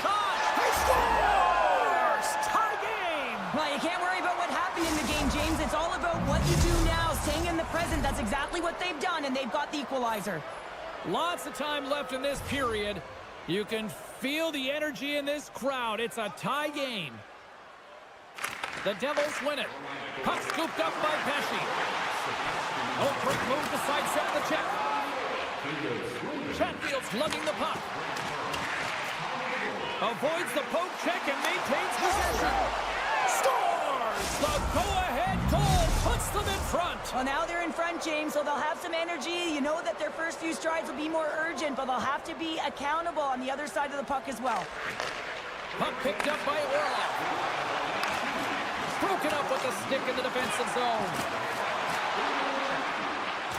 Shot. He scores! Tie game. Well, you can't worry about what happened in the game, James. It's all about what you do now, staying in the present. That's exactly what they've done, and they've got the equalizer. Lots of time left in this period. You can feel the energy in this crowd. It's a tie game. The Devils win it. Puck scooped up by Pesci. Oh, quick move to sidestep the check. Chatfield's lugging the puck. Avoids the poke check and maintains possession. Scores! The go-ahead goal puts them in front. Well, now they're in front, James, so they'll have some energy. You know that their first few strides will be more urgent, but they'll have to be accountable on the other side of the puck as well. Puck picked up by Orlov. Broken up with the stick in the defensive zone.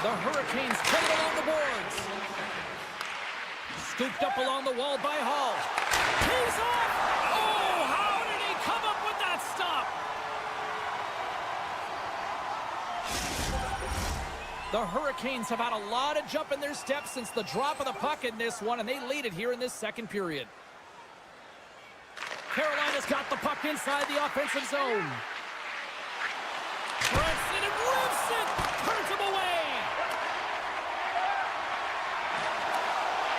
The Hurricanes take it along the boards. Scooped up along the wall by Hall. He's off! Oh, how did he come up with that stop? The Hurricanes have had a lot of jump in their steps since the drop of the puck in this one, and they lead it here in this second period. Carolina's got the puck inside the offensive zone. Krysin and rips it! Turns him away!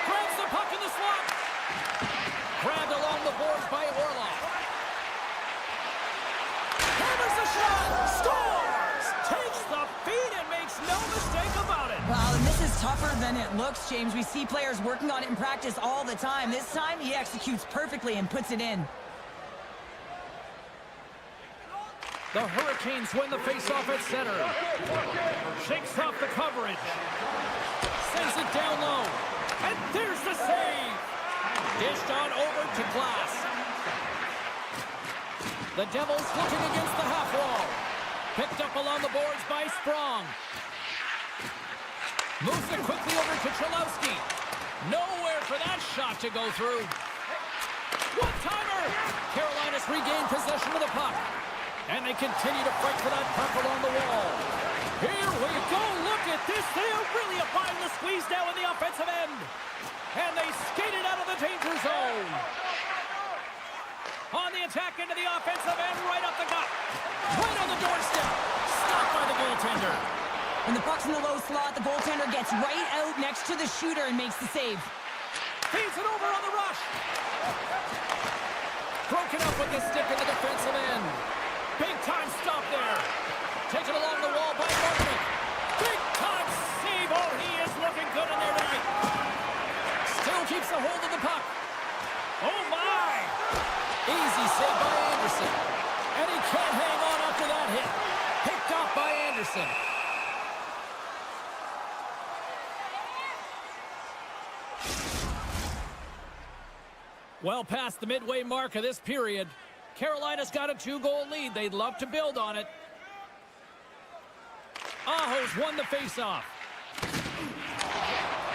Grabs the puck in the slot! Grabbed along the boards by Orlov. Hammers the shot! Scores! Takes the feed and makes no mistake about it! Wow, and this is tougher than it looks, James. We see players working on it in practice all the time. This time, he executes perfectly and puts it in. The Hurricanes win the faceoff at center. Shakes off the coverage. Sends it down low. And there's the save. Dished on over to Glass. The Devils looking against the half wall. Picked up along the boards by Sprong. Moves it quickly over to Cholowski. Nowhere for that shot to go through. One-timer. Carolina's regained possession of the puck. And they continue to fight for that puck along the wall. Here we go. Look at this. They are really applying the squeeze now in the offensive end. And they skated out of the danger zone. On the attack into the offensive end, right up the gut. Right on the doorstep. Stopped by the goaltender. When the puck's in the low slot, the goaltender gets right out next to the shooter and makes the save. Feeds it over on the rush. Broken up with the stick in the defensive end. Big time stop there. Taken along the wall by Martin. Big time save. Oh, he is looking good in there tonight. Still keeps a hold of the puck. Oh, my. Easy save by Anderson. And he can't hang on after that hit. Picked off by Anderson. Well past the midway mark of this period. Carolina's got a 2-goal lead. They'd love to build on it. Aho's won the faceoff.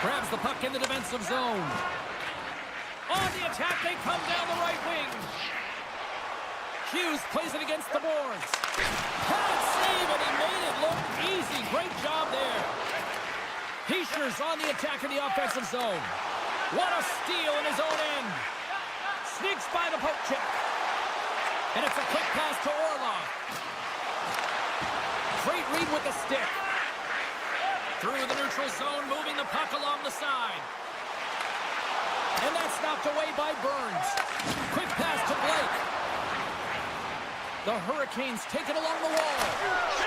Grabs the puck in the defensive zone. On the attack, they come down the right wing. Hughes plays it against the boards. Bad save, and he made it look easy. Great job there. Heischer's on the attack in the offensive zone. What a steal in his own end. Sneaks by the poke check. And it's a quick pass to Orlov. Great read with the stick. Through the neutral zone, moving the puck along the side. And that's knocked away by Burns. Quick pass to Blake. The Hurricanes take it along the wall.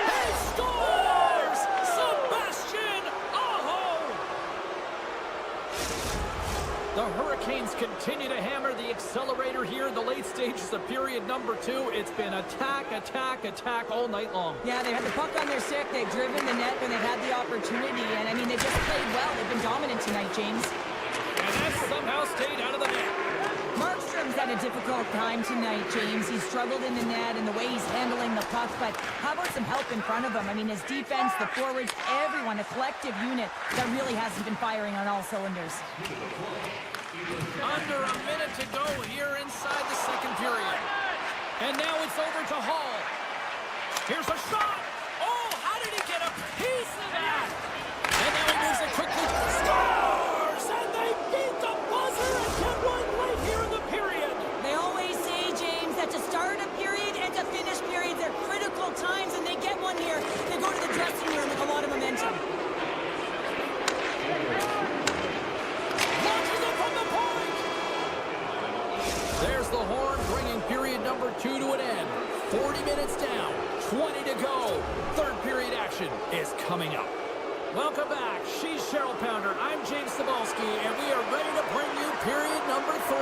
He scores! Sebastian The Hurricanes continue to hammer the accelerator here in the late stages of period number 2. It's been attack, attack, attack all night long. Yeah, they've had the puck on their stick. They've driven the net when they've had the opportunity. And, I mean, they just played well. They've been dominant tonight, James. And that somehow stayed out of the net. Markstrom's had a difficult time tonight, James. He's struggled in the net and the way he's handling the puck. But how about some help in front of him? I mean, his defense, the forwards, everyone, a collective unit that really hasn't been firing on all cylinders. Under a minute to go here inside the second period. And now it's over to Hall. Here's a shot. Oh, how did he get a piece of that? And now he moves it quickly. Scores! And they beat the buzzer and get one right here in the period. They always say, James, that to start a period and to finish periods are critical times, and they get one here. They go to the dressing room with a lot of momentum. There's the horn, bringing period number 2 to an end. 40 minutes down, 20 to go. Third period action is coming up. Welcome back. She's Cheryl Pounder. I'm James Cebulski, and we are ready to bring you period number 3.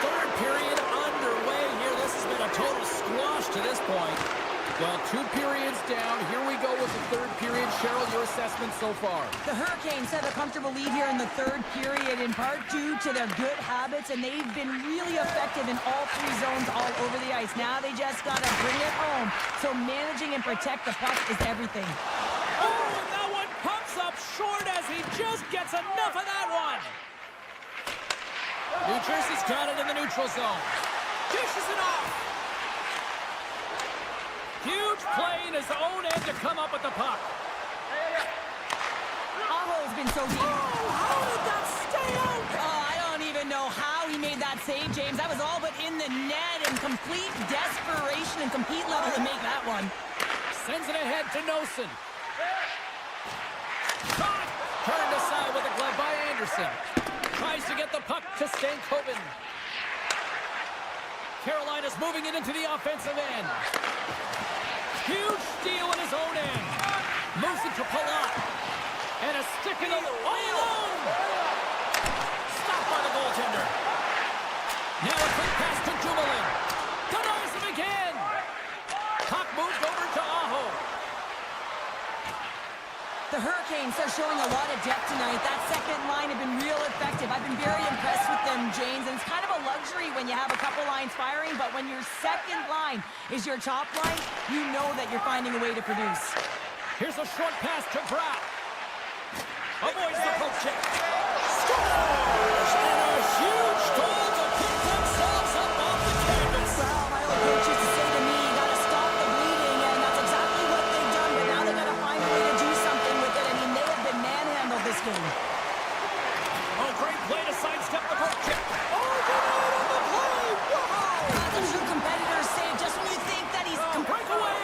Third period underway here. This has been a total squash to this point. Well, 2 periods down. Here we go with the third period. Cheryl, your assessment so far? The Hurricanes have a comfortable lead here in the third period, in part due to their good habits, and they've been really effective in all 3 zones all over the ice. Now they just got to bring it home. So managing and protect the puck is everything. Oh, and that one comes up short as he just gets enough of that one. New Jersey's got it in the neutral zone. Dishes it off. Huge play in his own end to come up with the puck. Aho's been so deep. Oh, how did that stay out? Oh, I don't even know how he made that save, James. That was all but in the net and complete desperation and compete level to make that one. Sends it ahead to Nosen. Shot! Turned aside with a glove by Anderson. Tries to get the puck to Stankoven. Carolina's moving it into the offensive end. Huge steal in his own end. Moves it to Palat. And a stick in the all alone. Stopped by the goaltender. Now a quick pass to Dumoulin. Denies him again. Puck moved over to Aho. The Hurricanes are showing a lot of depth tonight. That second line have been real effective. I've been very impressed with them, James. And it's kind of a luxury when you have a couple lines firing, but when your second line is your top line, you know that you're finding a way to produce. Here's a short pass to Brown. Avoids the poke check. Scores! And a huge goal to pick themselves up off the canvas. Well, my old coach used to say to me, you got to stop the bleeding, and that's exactly what they've done. But now they got to find a way to do something with it. I mean, they have been manhandled this game. Oh, great play to sidestep the poke check. Oh, get out of the play! Wow! That's a true competitor's save. Just when you think that he's Breakaway.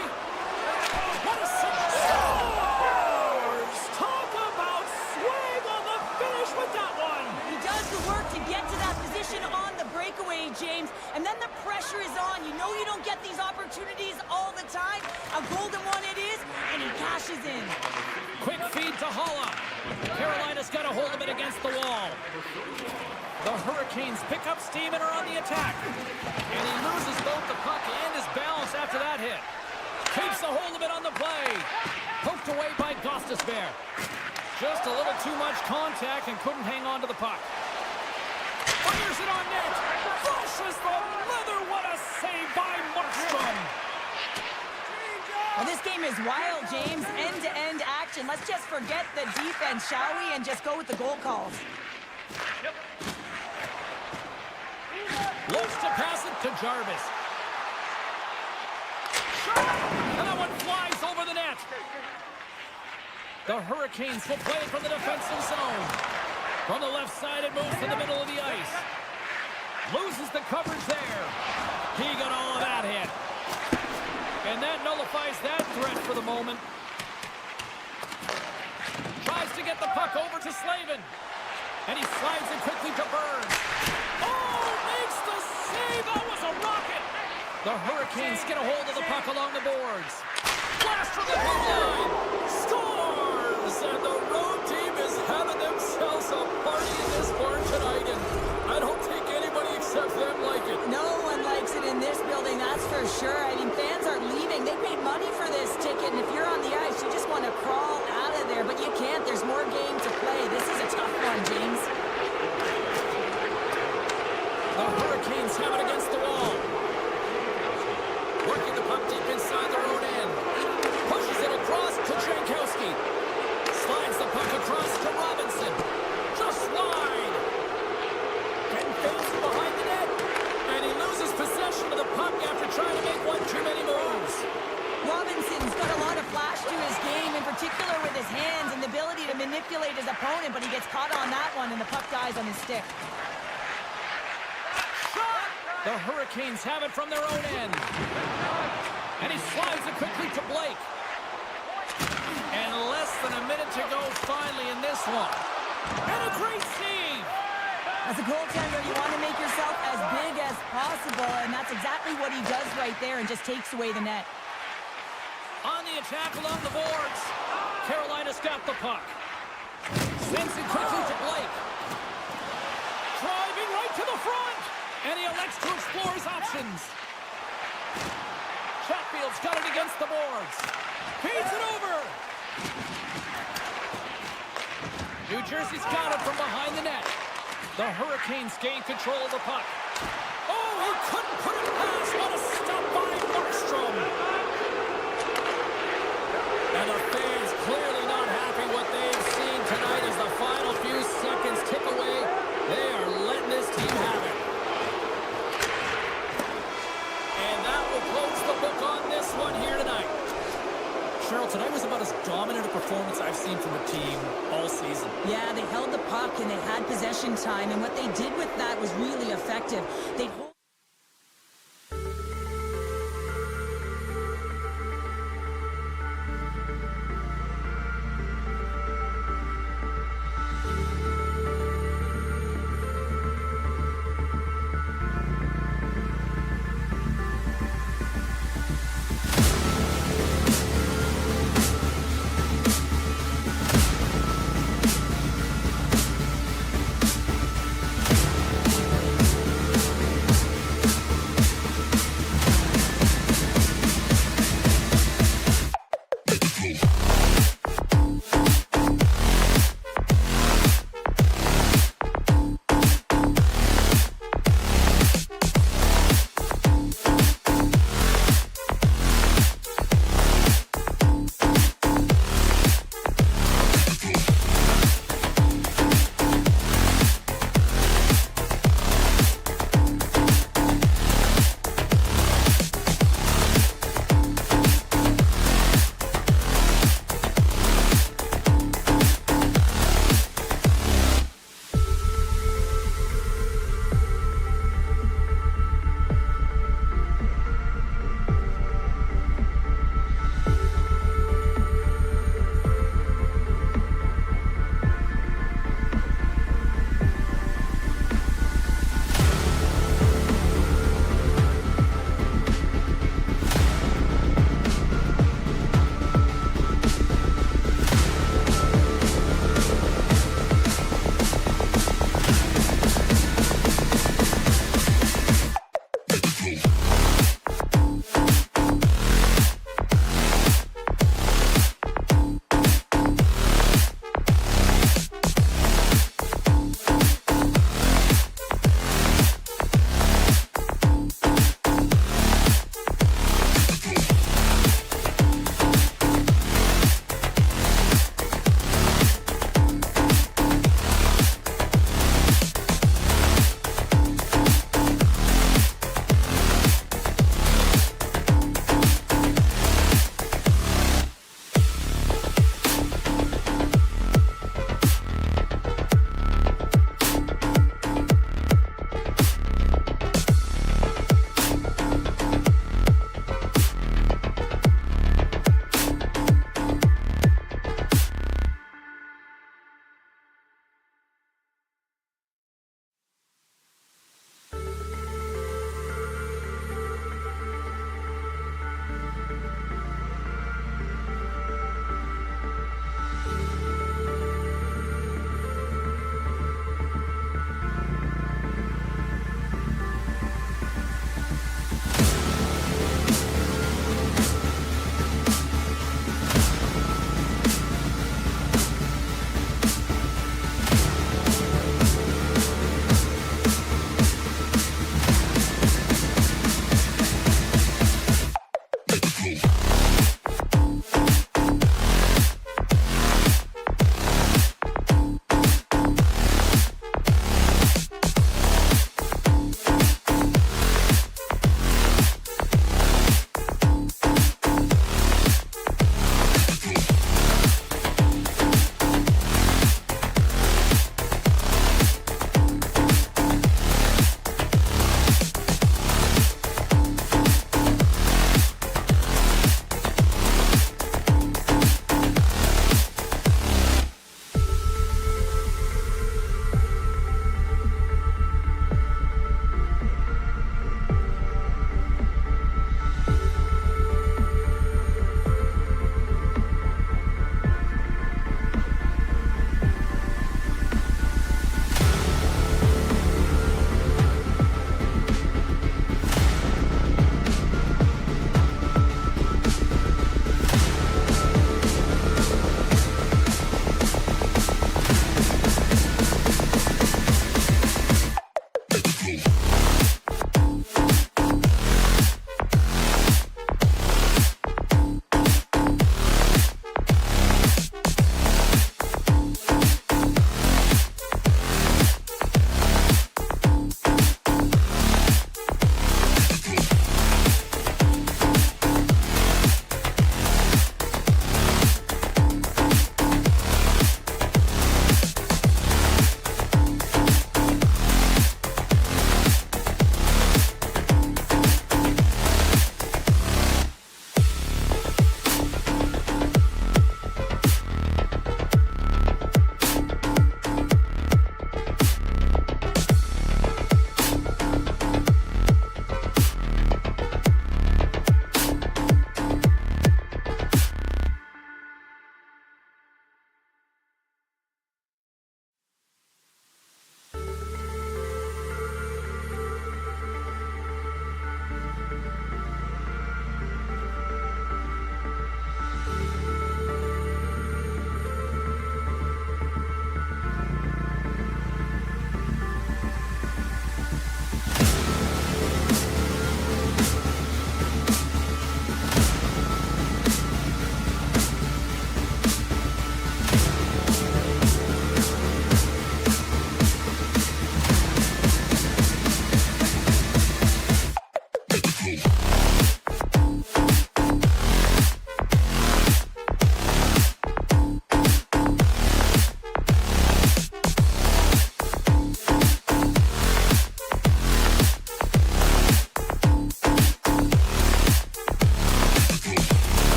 What a save. Scores! Talk about swing on the finish with that one! He does the work to get to that position on the breakaway, James, and then the pressure is on. You know you don't get these opportunities all the time. A golden one it is, and he cashes in. Quick feed to Holla. Carolina's got a hold of it against the wall. The Hurricanes pick up steam and are on the attack. And he loses both the puck and his balance after that hit. Keeps a hold of it on the play. Poked away by Gostisbehere. Just a little too much contact and couldn't hang on to the puck. Fires it on net. Flushes the leather. What a save by Markstrom. Well, this game is wild, James. End-to-end action. Let's just forget the defense, shall we? And just go with the goal calls. Looks to pass it to Jarvis. Shot! And that one flies over the net. The Hurricanes will play it from the defensive zone. From the left side, it moves to the middle of the ice. Loses the coverage there. He got all of that hit. And that nullifies that threat for the moment. Tries to get the puck over to Slavin. And he slides it quickly to Burns. Oh, makes the save. That was a rocket. The Hurricanes get a hold of the puck along the boards. Blast from the blue line. Scores! And the road team is having themselves a party in this barn tonight, and I don't think anybody except them like it. No one likes it in this building, that's for sure. I mean, fans are leaving. They paid money for this ticket, and if you're on the ice, you just want to crawl out of there, but you can't. There's more game to play. This is a tough one, James. The Hurricanes have it against the wall. Working the puck deep inside their own end. Pushes it across to Jankowski. Slides the puck across to Robinson. Just wide. Getting faced behind the net. And he loses possession of the puck after trying to make one too many moves. Robinson's got a lot of flash to his game, in particular with his hands and the ability to manipulate his opponent, but he gets caught on that one and the puck dies on his stick. The Hurricanes have it from their own end. And he slides it quickly to Blake. And less than a minute to go finally in this one. And a great save! As a goaltender, you want to make yourself as big as possible, and that's exactly what he does right there and just takes away the net. On the attack along the boards. Carolina's got the puck. Sends it quickly to Blake. Driving right to the front. And he elects to explore his options. Chatfield's got it against the boards. Feeds it over. New Jersey's got it from behind the net. The Hurricanes gain control of the puck. Oh, he couldn't put it past. What a stop by Markstrom. And the fans clearly not happy what they've seen tonight as the final few seconds tick away. They are letting this team have it. Close the book on this one here tonight. Cheryl, tonight was about as dominant a performance I've seen from a team all season. Yeah, they held the puck and they had possession time, and what they did with that was really effective. They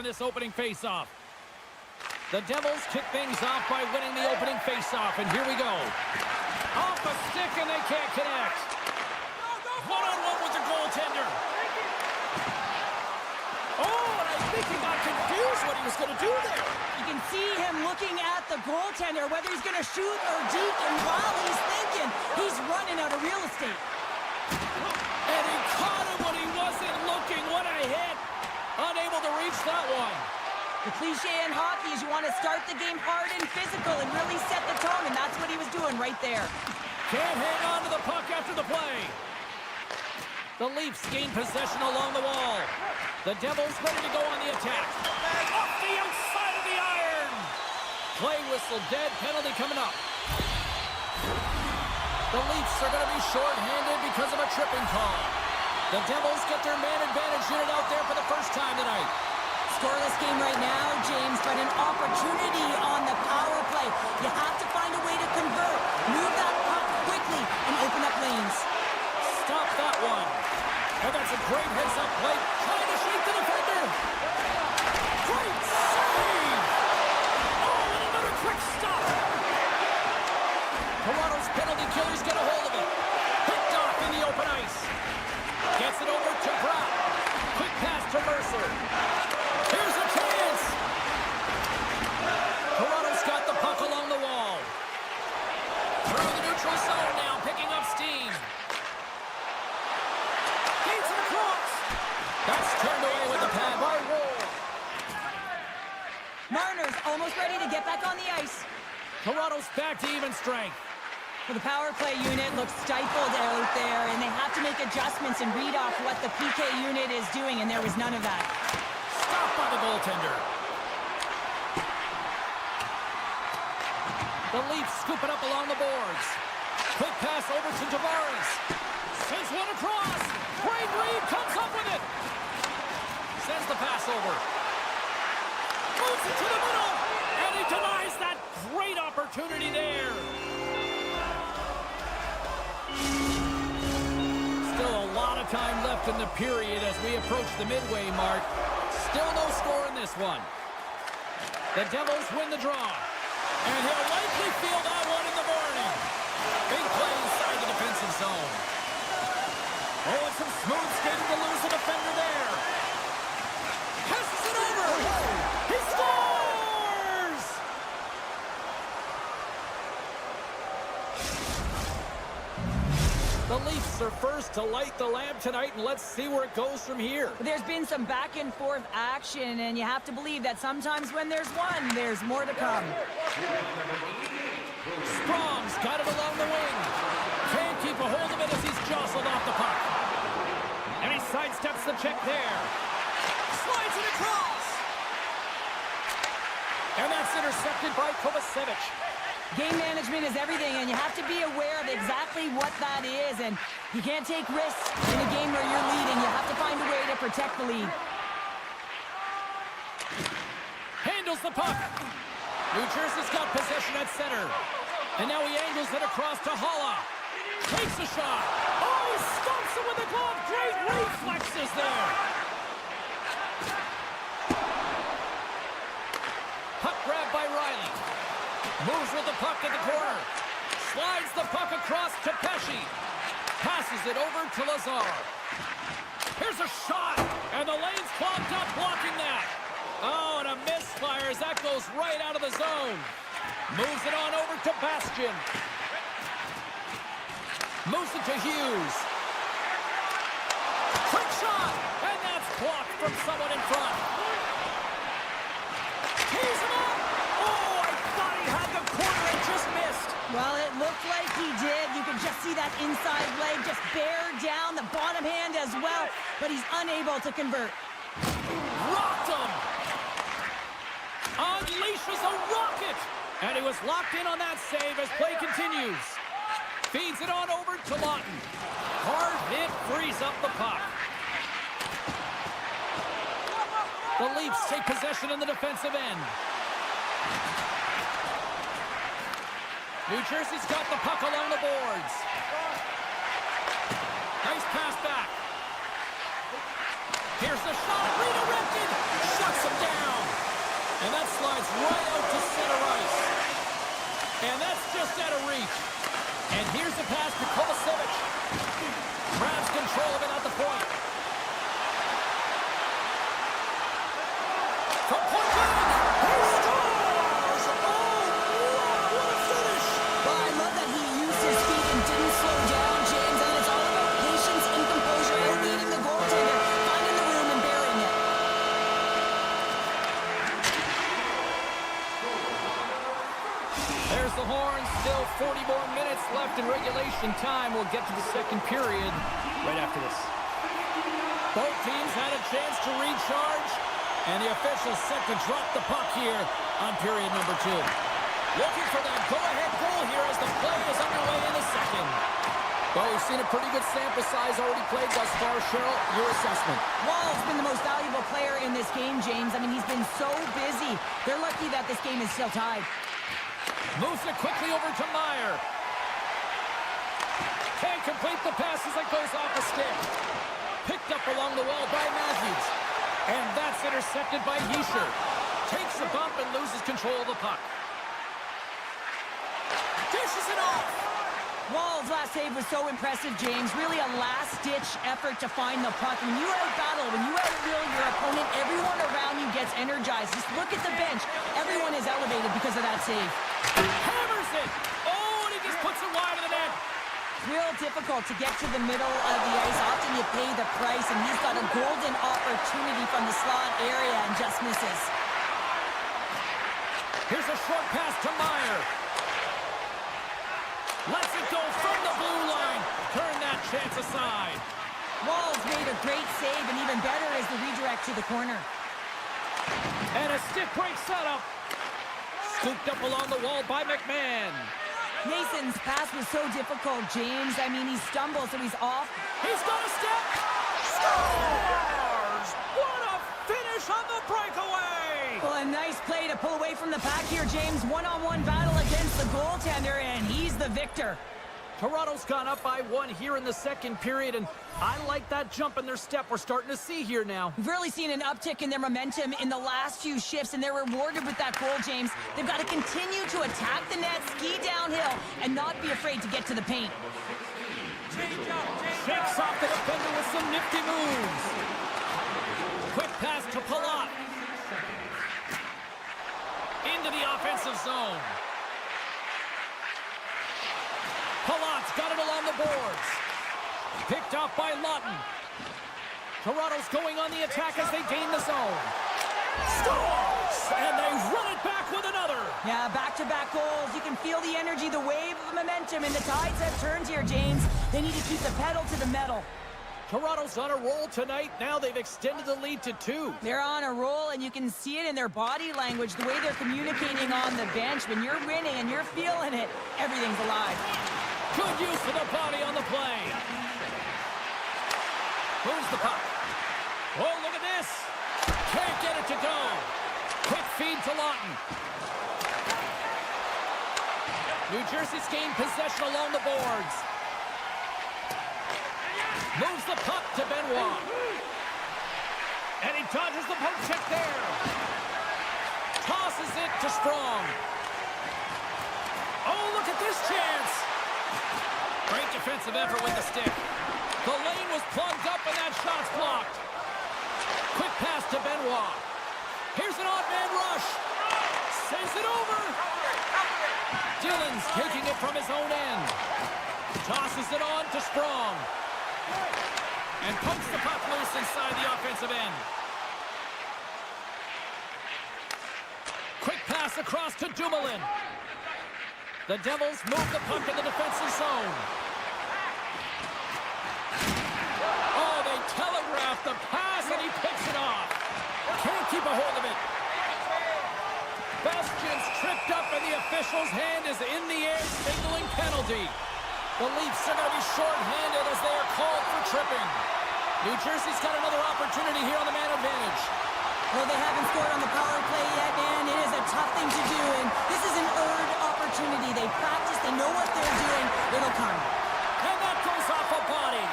This opening face-off. The Devils kick things off by winning the opening face-off, and here we go. Off a stick, and they can't connect. One-on-one with the goaltender. Oh, and I think he got confused what he was going to do there. You can see him looking at the goaltender, whether he's going to shoot or deke, and while he's thinking, he's running out of real estate. And he caught him when he wasn't looking. What a hit. Unable to reach that one. The cliche in hockey is you want to start the game hard and physical and really set the tone, and that's what he was doing right there. Can't hang on to the puck after the play. The Leafs gain possession along the wall. The Devils ready to go on the attack. Off the outside of the iron. Play whistle dead. Penalty coming up. The Leafs are going to be short-handed because of a tripping call. The Devils get their man advantage unit out there for the first time tonight. Scoreless game right now, James, but an opportunity on the power play. You have to find a way to convert. Move that puck quickly and open up lanes. Stop that one. And that's a great heads-up play. Trying to shake the defender. Great save. Oh, and another quick stop. Toronto's penalty killers get a hold of it. Picked off in the open ice. Gets it over to Brown. Quick pass to Mercer. Here's a chance. Toronto's got the puck along the wall. Through the neutral zone now, picking up steam. Gates it across. That's turned away with the pad by Roll. Marner's almost ready to get back on the ice. Toronto's back to even strength. Well, the power play unit looks stifled out there, and they have to make adjustments and read off what the PK unit is doing, and there was none of that. Stopped by the goaltender. The Leafs scoop it up along the boards. Quick pass over to Tavares. Sends one across. Great read, comes up with it. Sends the pass over. Moves it to the middle, and he denies that great opportunity there. Still a lot of time left in the period as we approach the midway mark. Still no score in this one. The Devils win the draw. And he'll likely feel that one in the morning. Big play inside the defensive zone. Oh, and some smooth skating to lose the defender there. Passes it over. He scores! The Leafs are first to light the lamp tonight, and let's see where it goes from here. There's been some back and forth action, and you have to believe that sometimes when there's one, there's more to come. Sprong's got it along the wing. Can't keep a hold of it as he's jostled off the puck. And he sidesteps the check there. Slides it across. And that's intercepted by Kovacevic. Game management is everything, and you have to be aware of exactly what that is. And you can't take risks in a game where you're leading. You have to find a way to protect the lead. Handles the puck. New Jersey's got possession at center. And now he angles it across to Halla. Takes a shot. Oh, he stumps it with the glove. Great reflexes there. Puck grabbed by Riley. Moves with the puck in the corner. Slides the puck across to Pesci. Passes it over to Lazar. Here's a shot. And the lane's clogged up blocking that. Oh, and a misfire as that goes right out of the zone. Moves it on over to Bastian. Moves it to Hughes. Quick shot. And that's blocked from someone in front. Tees him up. Oh, I thought he had the corner and just missed. Well, it looked like he did. You can just see that inside leg just bear down the bottom hand as well, but he's unable to convert. Rocked him. Unleashes a rocket. And he was locked in on that save as play continues. Feeds it on over to Lawton. Hard hit frees up the puck. The Leafs take possession in the defensive end. New Jersey's got the puck along the boards. Nice pass back. Here's the shot. Redirected. Shuts him down. And that slides right out to center ice. And that's just out of reach. And here's the pass to Kovacevic. Grabs control of it at the point. From point blank. He scores! Oh, wow, what a finish! Well, I love that he used his feet and didn't slow down, James, and it's all about patience and composure, outleading the goaltender, finding the room and burying it. There's the horn. Still 40 more minutes left in regulation time. We'll get to the second period right after this. Both teams had a chance to recharge, and the officials set to drop the puck here on period number 2. Looking for that go-ahead goal here as the play is underway in the second. Well, we've seen a pretty good sample size already played thus far. Cheryl, your assessment. Wall's been the most valuable player in this game, James. I mean, he's been so busy. They're lucky that this game is still tied. Moves it quickly over to Meyer. Can't complete the pass as it goes off the stick. Picked up along the wall by Matthews. And that's intercepted by Hischier. Takes a bump and loses control of the puck. Dishes it off. Wall's last save was so impressive, James. Really a last-ditch effort to find the puck. When you out-battle, when you out-will your opponent, everyone around you gets energized. Just look at the bench. Everyone is elevated because of that save. Hammers it. Oh, and he just puts it wide of the net. Real difficult to get to the middle of the ice. Often you pay the price, and he's got a golden opportunity from the slot area and just misses. Here's a short pass to Meyer. Lets it go from the blue line. Turn that chance aside. Wall's made a great save, and even better is the redirect to the corner. And a stick break setup. Scooped up along the wall by McMahon. Mason's pass was so difficult, James. I mean, he stumbles, so he's off. He's got a step. Scores! What a finish on the breakaway! Well, a nice play to pull away from the pack here, James. One-on-one battle against the goaltender, and he's the victor. Toronto's gone up by 1 here in the second period, and I like that jump in their step we're starting to see here now. We've really seen an uptick in their momentum in the last few shifts, and they're rewarded with that goal, James. They've got to continue to attack the net, ski downhill, and not be afraid to get to the paint. Change up, change shakes off the defender with some nifty moves. Quick pass to Palat. Into the offensive zone. Palat's got it along the boards. Picked off by Lawton. Toronto's going on the attack as they gain the zone. Scores! And they run it back with another. Yeah, back-to-back goals. You can feel the energy, the wave of momentum, and the tides have turned here, James. They need to keep the pedal to the metal. Toronto's on a roll tonight. Now they've extended the lead to 2. They're on a roll, and you can see it in their body language, the way they're communicating on the bench. When you're winning and you're feeling it, everything's alive. Good use of the body on the play. Moves the puck. Oh, look at this. Can't get it to go. Quick feed to Lawton. New Jersey's gained possession along the boards. Moves the puck to Benoit. And he dodges the poke check there. Tosses it to Strong. Oh, look at this chance. Great defensive effort with the stick. The lane was plugged up and that shot's blocked. Quick pass to Benoit. Here's an odd man rush. Sends it over. Dillon's taking it from his own end. Tosses it on to Strong. And pokes the puck loose inside the offensive end. Quick pass across to Dumoulin. The Devils move the puck in the defensive zone. Oh, they telegraphed the pass and he picks it off. Can't keep a hold of it. Bastion's tripped up and the official's hand is in the air signaling penalty. The Leafs are going to be short-handed as they are called for tripping. New Jersey's got another opportunity here on the man advantage. Well, they haven't scored on the power play yet, man. It is a tough thing to do, and this is an earned opportunity. They practice, they know what they're doing. It'll come. And that goes off a body.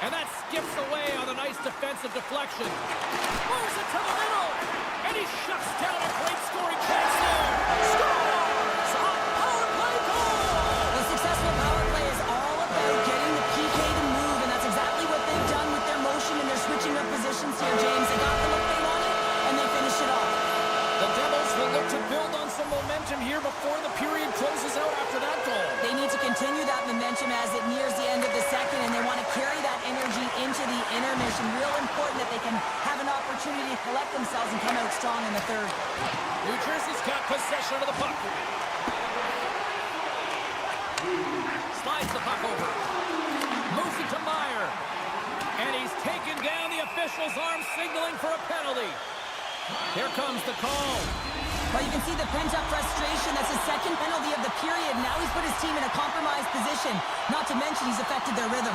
And that skips away on a nice defensive deflection. Moves it to the middle. And he shuts down a great scoring chance there. Scores! A power play goal! A successful power play is all about getting the PK to move, and that's exactly what they've done with their motion and their switching up positions here, James. They got the look they wanted, and they finish it off. The Devils will look to build on some momentum here before the period closes out after that goal. They need to continue that momentum as it nears the end of the second, and they want to carry that energy into the intermission. Real important that they can have an opportunity to collect themselves and come out strong in the third. New Jersey's got possession of the puck. Slides the puck over. Moves it to Meyer. And he's taken down the official's arm, signaling for a penalty. Here comes the call. Well, you can see the pent-up frustration. That's his second penalty of the period. Now he's put his team in a compromised position. Not to mention he's affected their rhythm.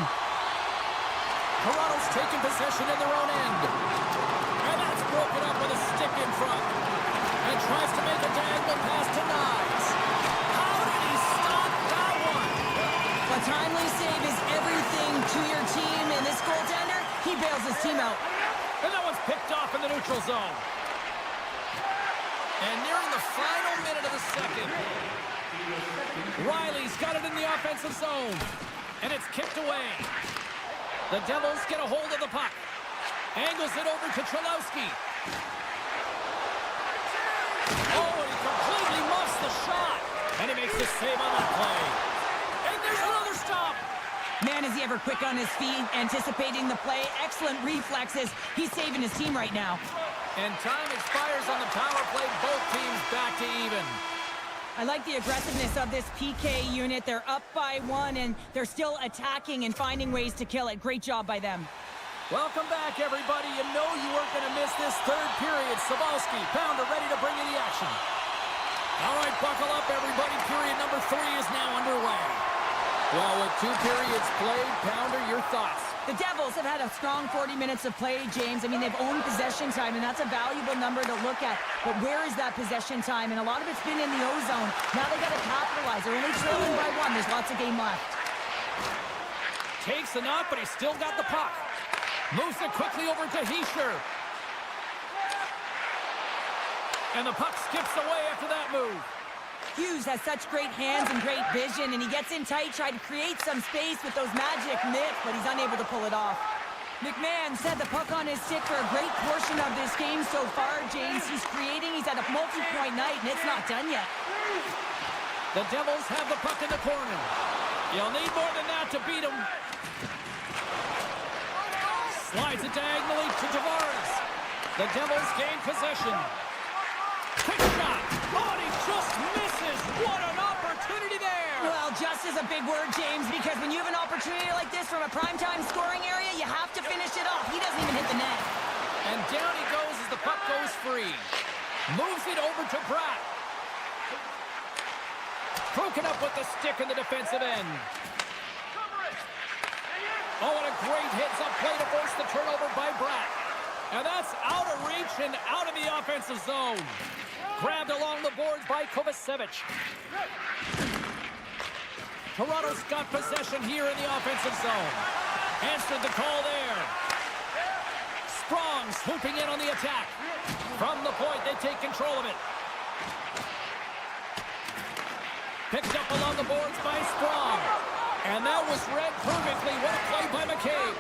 Toronto's taken possession in their own end. And that's broken up with a stick in front. And tries to make a diagonal pass to Knies. How did he stop that one? A timely save is everything to your team, and this goaltender, he bails his team out. And that one's picked off in the neutral zone. And nearing the final minute of the second, Riley's got it in the offensive zone. And it's kicked away. The Devils get a hold of the puck. Angles it over to Trelowski. Oh, and he completely muffs the shot. And he makes the save on that play. And there's another stop. Man, is he ever quick on his feet, anticipating the play. Excellent reflexes. He's saving his team right now. And time expires on the power play. Both teams back to even. I like the aggressiveness of this PK unit. They're up by 1, and they're still attacking and finding ways to kill it. Great job by them. Welcome back, everybody. You know you weren't going to miss this third period. Sabalski, Pounder ready to bring you the action. All right, buckle up, everybody. Period number 3 is now underway. Well, with 2 periods played, Pounder, your thoughts? The Devils have had a strong 40 minutes of play, James. I mean, they've owned possession time, and that's a valuable number to look at. But where is that possession time? And a lot of it's been in the O-zone. Now they got to capitalize. They're only trailing by 1. There's lots of game left. Takes the knock, but he's still got the puck. Moves it quickly over to Heischer. And the puck skips away after that move. Hughes has such great hands and great vision, and he gets in tight, trying to create some space with those magic mitts, but he's unable to pull it off. McMahon's had the puck on his stick for a great portion of this game so far, James. He's creating, he's at a multi-point night, and it's not done yet. The Devils have the puck in the corner. You'll need more than that to beat him. Slides it diagonally to Tavares. The Devils gain possession. Quick shot. Oh, and he just misses. What an opportunity there. Well, just is a big word, James, because when you have an opportunity like this from a primetime scoring area, you have to finish it off. He doesn't even hit the net. And down he goes as the puck goes free. Moves it over to Pratt. Broken up with the stick in the defensive end. Oh, and a great hits-up play to force the turnover by Pratt. And that's out of reach and out of the offensive zone. Grabbed along the boards by Kovacevic. Toronto's got possession here in the offensive zone. Answered the call there. Sprong swooping in on the attack. From the point, they take control of it. Picked up along the boards by Sprong. And that was read perfectly. What a play by McCabe.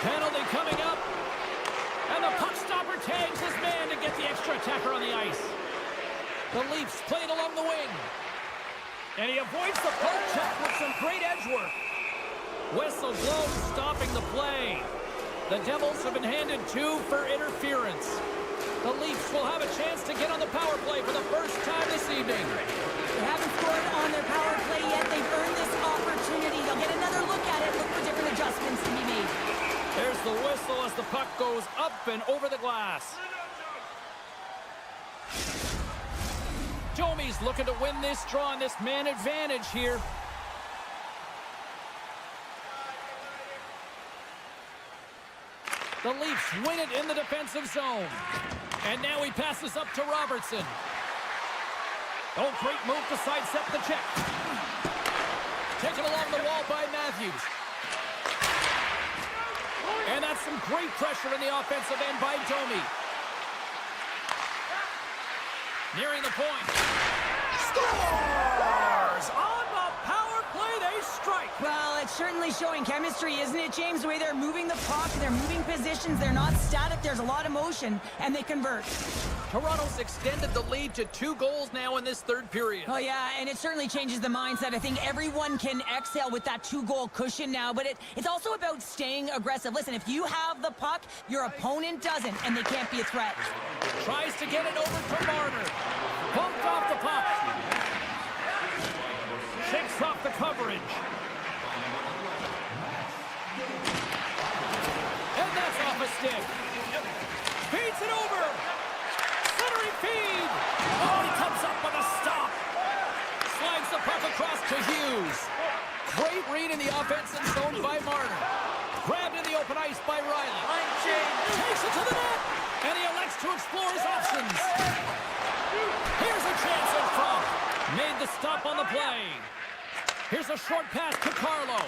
Penalty coming up. And the puck stopper tags his man to get the extra attacker on the ice. The Leafs played along the wing. And he avoids the poke check with some great edge work. Whistle blows, stopping the play. The Devils have been handed 2 for interference. The Leafs will have a chance to get on the power play for the first time this evening. They haven't scored on their power play yet. They've earned this opportunity. They'll get another look at it, look for different adjustments to be made. There's the whistle as the puck goes up and over the glass. Domi's looking to win this draw on this man advantage here. The Leafs win it in the defensive zone. And now he passes up to Robertson. Oh, great move to sidestep the check. Taken along the wall by Matthews. And that's some great pressure in the offensive end by Domi. Nearing the point. Scores! On the power play, they strike. Well, it's certainly showing chemistry, isn't it, James? The way they're moving the puck, they're moving positions, they're not static, there's a lot of motion, and they convert. Toronto's extended the lead to 2 goals now in this third period. Oh, yeah, and it certainly changes the mindset. I think everyone can exhale with that 2-goal cushion now, but it's also about staying aggressive. Listen, if you have the puck, your opponent doesn't, and they can't be a threat. Tries to get it over to Marner. Bumped off the puck. Shakes off the coverage. And that's off a stick. Feeds it over. Centering feed. Oh, he comes up with a stop. Slides the puck across to Hughes. Great read in the offensive zone by Marner. Grabbed in the open ice by Riley. Takes it to the net. And he elects to explore his options. Here's a chance in front. Made the stop on the play. Here's a short pass to Carlo.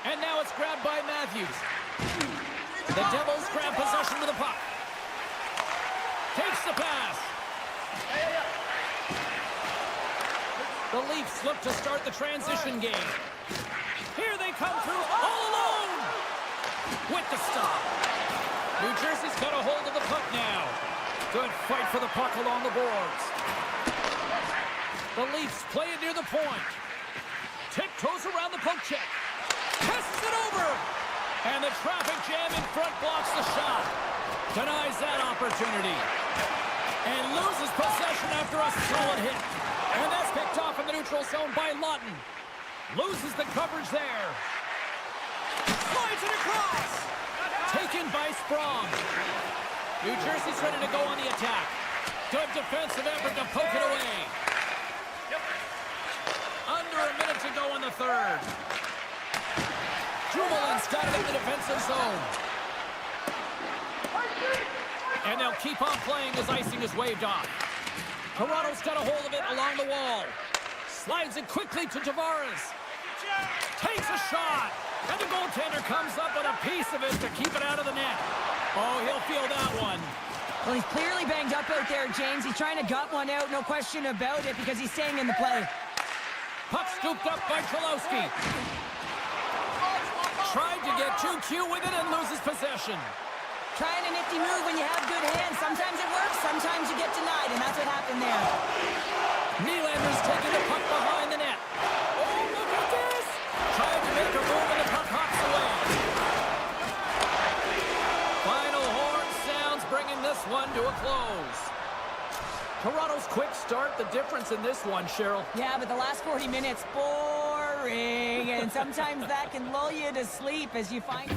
And now it's grabbed by Matthews. The Devils grab possession of the puck. Takes the pass. The Leafs look to start the transition game. Here they come through all alone. With the stop. New Jersey's got a hold of the puck now. Good fight for the puck along the boards. The Leafs play it near the point. Tiptoes around the poke check. Passes it over. And the traffic jam in front blocks the shot. Denies that opportunity. And loses possession after a solid hit. And that's picked off in the neutral zone by Lawton. Loses the coverage there. Slides it across. Taken by Sprong. New Jersey's ready to go on the attack. Good defensive effort to poke it away. Under a minute to go in the third. Dumoulin's got it in the defensive zone. And they'll keep on playing as icing is waved off. Toronto's got a hold of it along the wall. Slides it quickly to Tavares. Takes a shot. And the goaltender comes up with a piece of it to keep it out of the net. Oh, he'll feel that one. Well, he's clearly banged up out there, James. He's trying to gut one out, no question about it, because he's staying in the play. Puck scooped up by Cholowski. Tried to get too cute with it and loses possession. Trying a nifty move when you have good hands. Sometimes it works, sometimes you get denied, and that's what happened there. Nylander's taking the puck behind the net. Oh, look at this! Trying to make a move and the puck hops away. Final horn sounds, bringing this one to a close. Toronto's quick start, the difference in this one, Cheryl. Yeah, but the last 40 minutes, boring. And sometimes that can lull you to sleep as you find...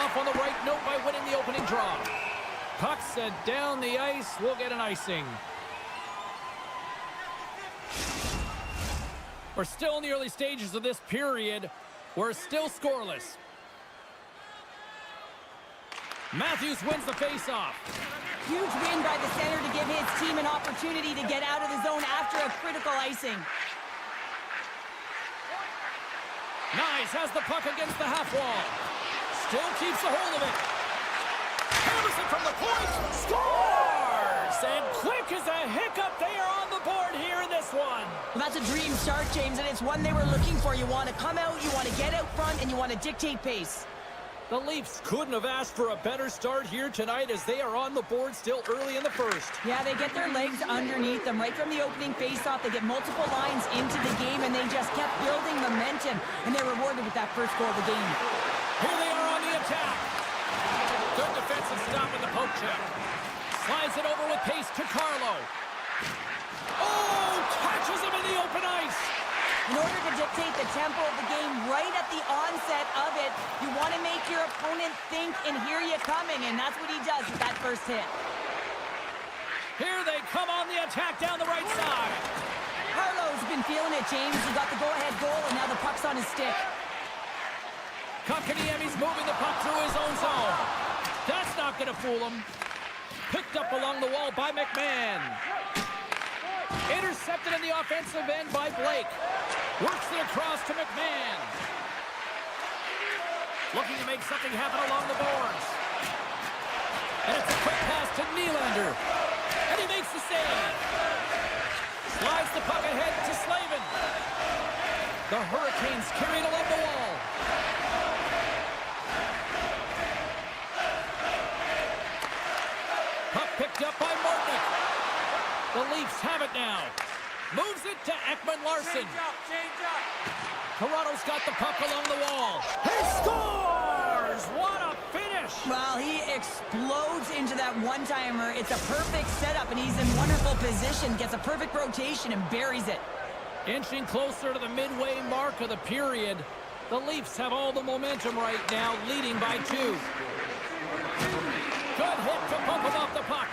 off on the right note by winning the opening draw. Puck sent down the ice. We'll get an icing. We're still in the early stages of this period. We're still scoreless. Matthews wins the faceoff. Huge win by the center to give his team an opportunity to get out of the zone after a critical icing. Nice has the puck against the half wall. Still keeps a hold of it. Hammers it from the point. Scores! And quick as a hiccup, they are on the board here in this one. Well, that's a dream start, James, and it's one they were looking for. You want to come out, you want to get out front, and you want to dictate pace. The Leafs couldn't have asked for a better start here tonight as they are on the board still early in the first. Yeah, they get their legs underneath them. Right from the opening faceoff, they get multiple lines into the game, and they just kept building momentum, and they're rewarded with that first goal of the game. Here they are on the attack. Good defensive stop in the poke check. Slides it over with pace to Carlo. Oh, catches him in the open ice. In order to dictate the tempo of the game right at the onset of it, you want to make your opponent think and hear you coming, and that's what he does with that first hit. Here they come on the attack down the right side. Carlo's been feeling it, James. He got the go-ahead goal, and now the puck's on his stick. Kotkaniemi's moving the puck through his own zone. That's not going to fool him. Picked up along the wall by McMahon. Intercepted in the offensive end by Blake. Works it across to McMahon. Looking to make something happen along the boards. And it's a quick pass to Nylander. And he makes the save. Slides the puck ahead to Slavin. The Hurricanes carry it along the wall. Puck picked up by Martinick. The Leafs have it now. Moves it to Ekman-Larsson. Change up. Toronto's got the puck along the wall. He scores! What a finish! Well, he explodes into that one-timer. It's a perfect setup, and he's in wonderful position. Gets a perfect rotation and buries it. Inching closer to the midway mark of the period. The Leafs have all the momentum right now, leading by 2. Good hit to bump him off the puck.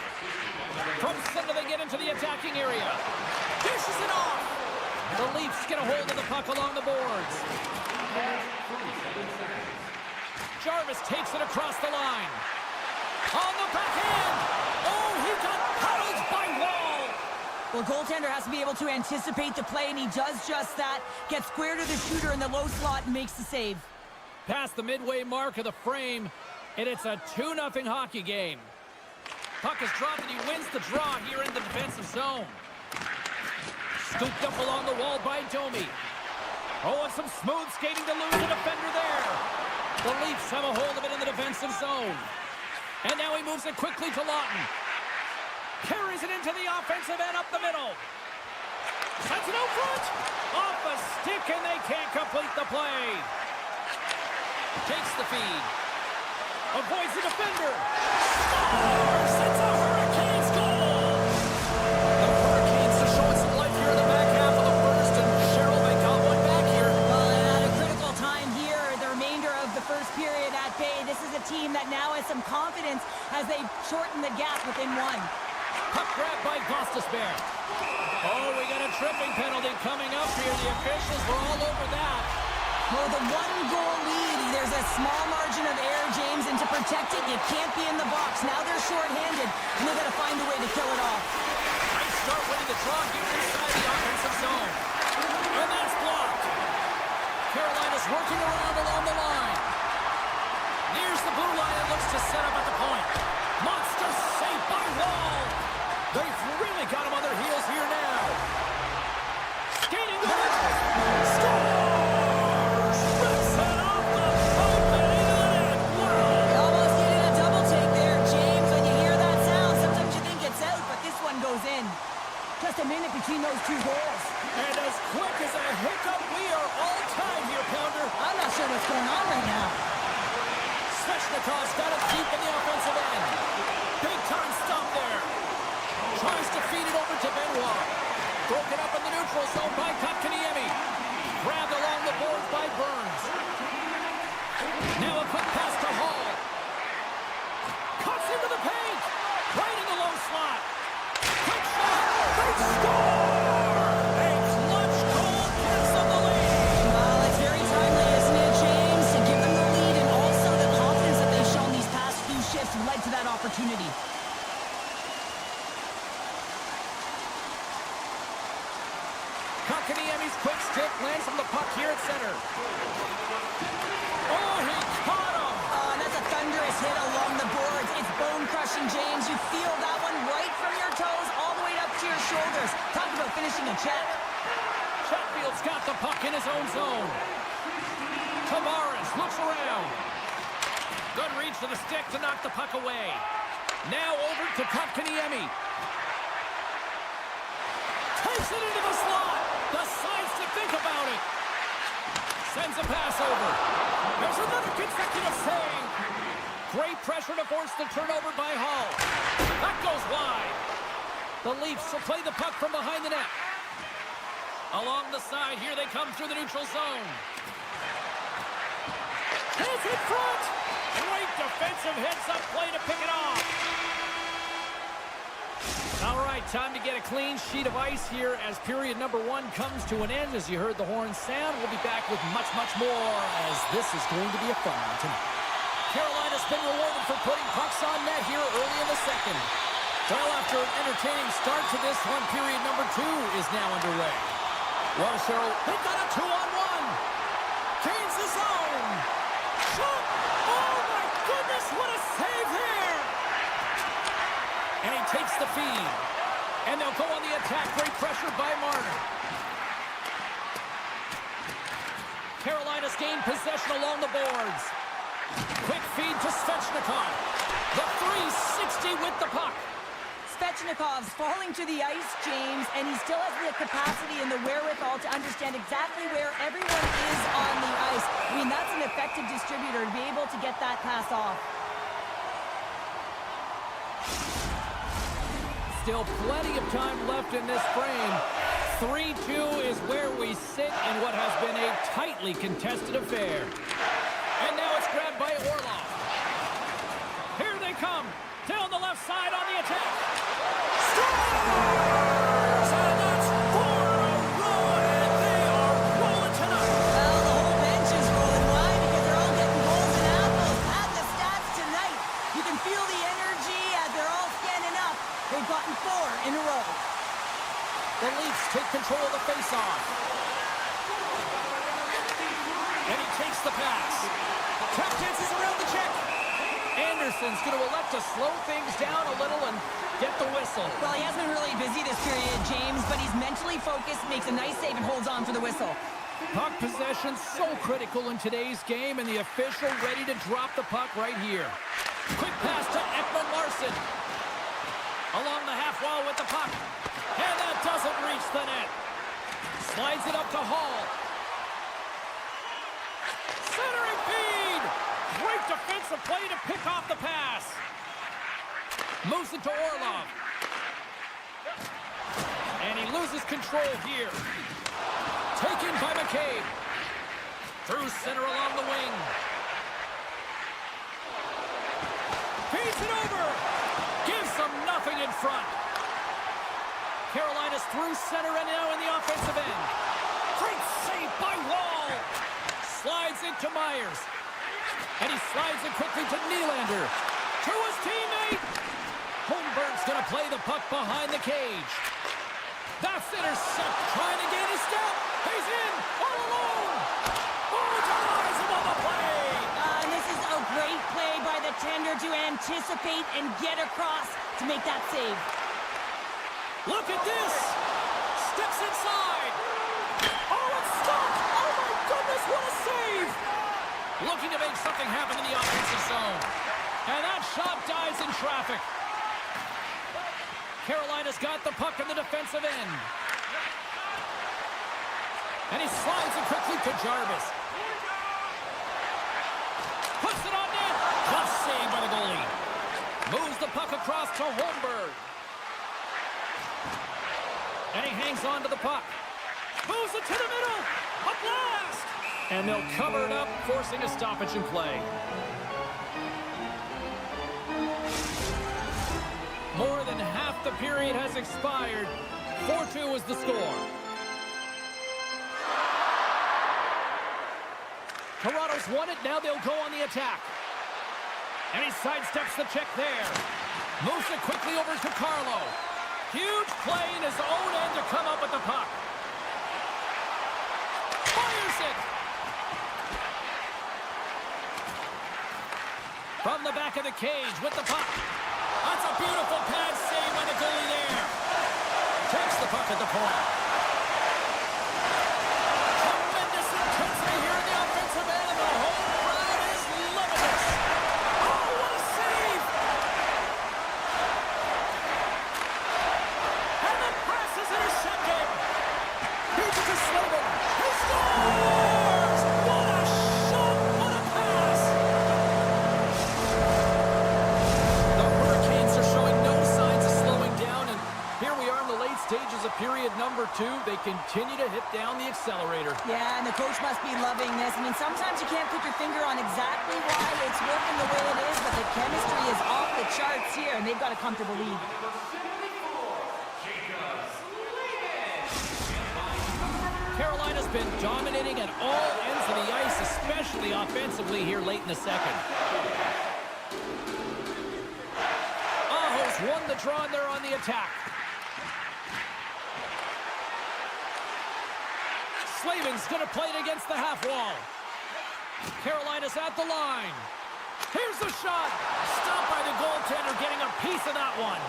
From center they get into the attacking area. Dishes it off. The Leafs get a hold of the puck along the boards. Jarvis takes it across the line. On the backhand. Oh, he got paddled by Wall. Well, a goaltender has to be able to anticipate the play, and he does just that. Gets square to the shooter in the low slot and makes the save. Past the midway mark of the frame, and it's a 2-0 hockey game. Puck is dropped, and he wins the draw here in the defensive zone. Scooped up along the wall by Domi. Oh, and some smooth skating to lose a defender there. The Leafs have a hold of it in the defensive zone. And now he moves it quickly to Lawton. Carries it into the offensive end up the middle. Sends it out front. Off a stick, and they can't complete the play. Takes the feed. Avoids the defender. Scores! It's a Hurricanes goal! The Hurricanes are showing some life here in the back half of the first, and Cheryl, they got one back here. Well, and at a critical time here, the remainder of the first period at bay, this is a team that now has some confidence as they shorten the gap within 1. Puck grab by Gostisbehere. Oh, we got a tripping penalty coming up here. The officials were all over that. Well, the 1-goal lead, there's a small margin of error, James, and to protect it, you can't be in the box. Now they're shorthanded, and they've got to find a way to kill it off. Nice start winning the draw here inside the offensive zone. And that's blocked. Carolina's working around along the line. Nears the blue line and looks to set up at the point. Monster save by Wall. They've really got him on their heels here now. Skating over. Scores! Rips it off the pipe and into the net. Wow! Almost needed a double take there, James. When you hear that sound, sometimes you think it's out, but this one goes in. Just a minute between those 2 goals. And as quick as a hiccup, we are all tied here, Pounder. I'm not sure what's going on right now. Svechnikov's got it deep in the offensive end. Big time stop there. Tries to feed it over to Benoit. Broken up in the neutral zone by Kotkaniemi. Grabbed along the boards by Burns. Now a quick pass to Hall. Kotkaniemi's quick stick lands on the puck here at center. Oh, he caught him! That's a thunderous hit along the boards. It's bone-crushing, James. You feel that one right from your toes all the way up to your shoulders. Talk about finishing a check. Chatfield's got the puck in his own zone. Tavares looks around. Good reach to the stick to knock the puck away. Now over to Kotkaniemi. Takes it into the slot. Decides to think about it. Sends a pass over. There's another consecutive save. Great pressure to force the turnover by Hull. That goes wide. The Leafs will play the puck from behind the net. Along the side, here they come through the neutral zone. Hits in front. Great defensive hits up play to pick it off. All right, time to get a clean sheet of ice here as period number 1 comes to an end. As you heard the horn sound, we'll be back with much, much more as this is going to be a fun one tonight. Carolina's been rewarded for putting pucks on net here early in the second. Well, after an entertaining start to this one, period number 2 is now underway. Well, Cheryl, they've got a 2-on-1. Gains the zone. Shot! Oh, my goodness, what a save here! And he takes the feed. And they'll go on the attack. Great pressure by Marner. Carolina's gained possession along the boards. Quick feed to Svechnikov. The 360 with the puck. Svechnikov's falling to the ice, James, and he still has the capacity and the wherewithal to understand exactly where everyone is on the ice. I mean, that's an effective distributor to be able to get that pass off. Still plenty of time left in this frame. 3-2 is where we sit in what has been a tightly contested affair. And now it's grabbed by Orlov. Here they come. Down the left side on the attack. Scores! And that's 4 in a row, and they are rolling tonight. Well, the whole bench is rolling. Why? Because they're all getting goals and apples. Add the stats tonight. You can feel the energy as they're all standing up. They've gotten 4 in a row. The Leafs take control of the faceoff. And he takes the pass. Tap dances around the check. Anderson's going to elect to slow things down a little and get the whistle. Well, he has been really busy this period, James, but he's mentally focused, makes a nice save, and holds on for the whistle. Puck possession so critical in today's game, and the official ready to drop the puck right here. Quick pass to Ekman-Larsson. Along the half wall with the puck. And that doesn't reach the net. Slides it up to Hall. Centering feed. Great defensive play to pick off the pass. Moves it to Orlov. And he loses control here. Taken by McCabe. Through center along the wing. Feeds it over. Gives them nothing in front. Carolina's through center and now in the offensive end. Great save by Wall. Slides into Myers. And he slides it quickly to Nylander. To his teammate. Holmberg's going to play the puck behind the cage. That's intercept. Trying to gain a step. He's in. All alone. Oh, denies him on the play. And this is a great play by the tender to anticipate and get across to make that save. Look at this. Steps inside. Oh, it's stopped! Oh, my goodness, what a save! Looking to make something happen in the offensive zone. And that shot dies in traffic. Carolina's got the puck in the defensive end. And he slides it quickly to Jarvis. Puts it on net. Tough save by the goalie. Moves the puck across to Holmberg. And he hangs on to the puck. Moves it to the middle. A blast. And they'll cover it up, forcing a stoppage in play. More than half the period has expired. 4-2 is the score. Toronto's won it. Now they'll go on the attack. And he sidesteps the check there. Moves it quickly over to Carlo. Huge play in his own end to come up with the puck. it. From the back of the cage with the puck. That's a beautiful pad save by the goalie there. Takes the puck at the point. Tremendous intensity here in the offensive end, and the home crowd is loving this. Oh, what a save! And the pass is intercepted. Here's it to Slavin. He scores! What a shot! What a pass! The Hurricanes are showing no signs of slowing down, and here we are in the late stages of period number 2. They continue to hit down the accelerator. Yeah, and the coach must be loving this. I mean, sometimes you can't put your finger on exactly why it's working the way it is, but the chemistry is off the charts here, and they've got a comfortable lead. Carolina's been dominating at all ends of the ice, especially offensively here late in the second. Aho's won the draw, and they're on the attack. Slavin's going to play it against the half wall. Carolina's at the line. Here's the shot. Stopped by the goaltender, getting a piece of that one.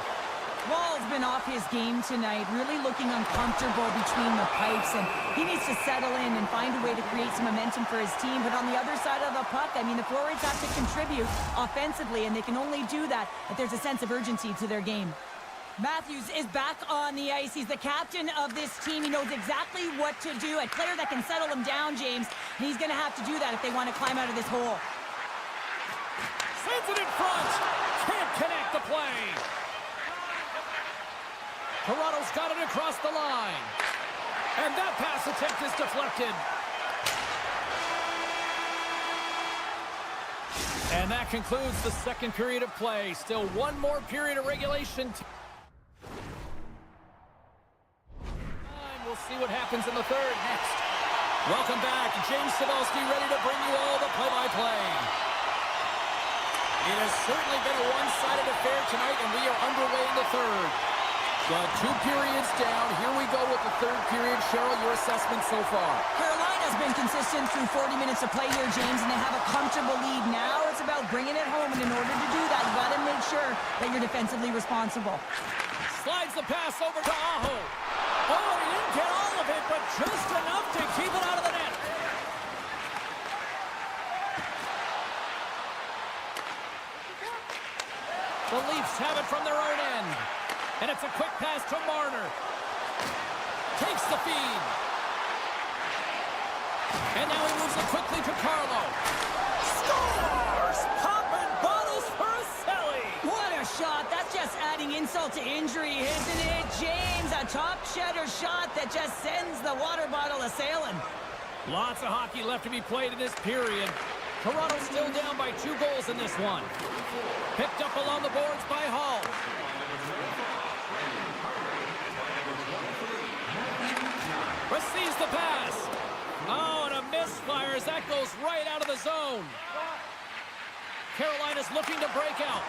Wall's been off his game tonight, really looking uncomfortable between the pipes, and he needs to settle in and find a way to create some momentum for his team. But on the other side of the puck, I mean, the forwards have to contribute offensively, and they can only do that if there's a sense of urgency to their game. Matthews is back on the ice. He's the captain of this team. He knows exactly what to do. A player that can settle him down, James, and he's going to have to do that if they want to climb out of this hole. Sends it in front. Can't connect the play. Toronto's got it across the line. And that pass attempt is deflected. And that concludes the second period of play. Still one more period of regulation. We'll see what happens in the third next. Welcome back. James Cybulski ready to bring you all the play-by-play. It has certainly been a one-sided affair tonight, and we are underway in the third. Got 2 periods down. Here we go with the third period. Cheryl, your assessment so far? Carolina's been consistent through 40 minutes of play here, James, and they have a comfortable lead. Now it's about bringing it home, and in order to do that, you've got to make sure that you're defensively responsible. Slides the pass over to Aho. Oh, he didn't get all of it, but just enough to keep it out of the net. The Leafs have it from their own end. And it's a quick pass to Marner. Takes the feed. And now he moves it quickly to Carlo. Scores! Popping bottles for a Selly! What a shot. That's just adding insult to injury, isn't it, James? A top cheddar shot that just sends the water bottle a-sailing. Lots of hockey left to be played in this period. Toronto still down by 2 goals in this one. Picked up along the boards by Hall. Receives the pass. Oh, and a misfire as that goes right out of the zone. Carolina's looking to break out.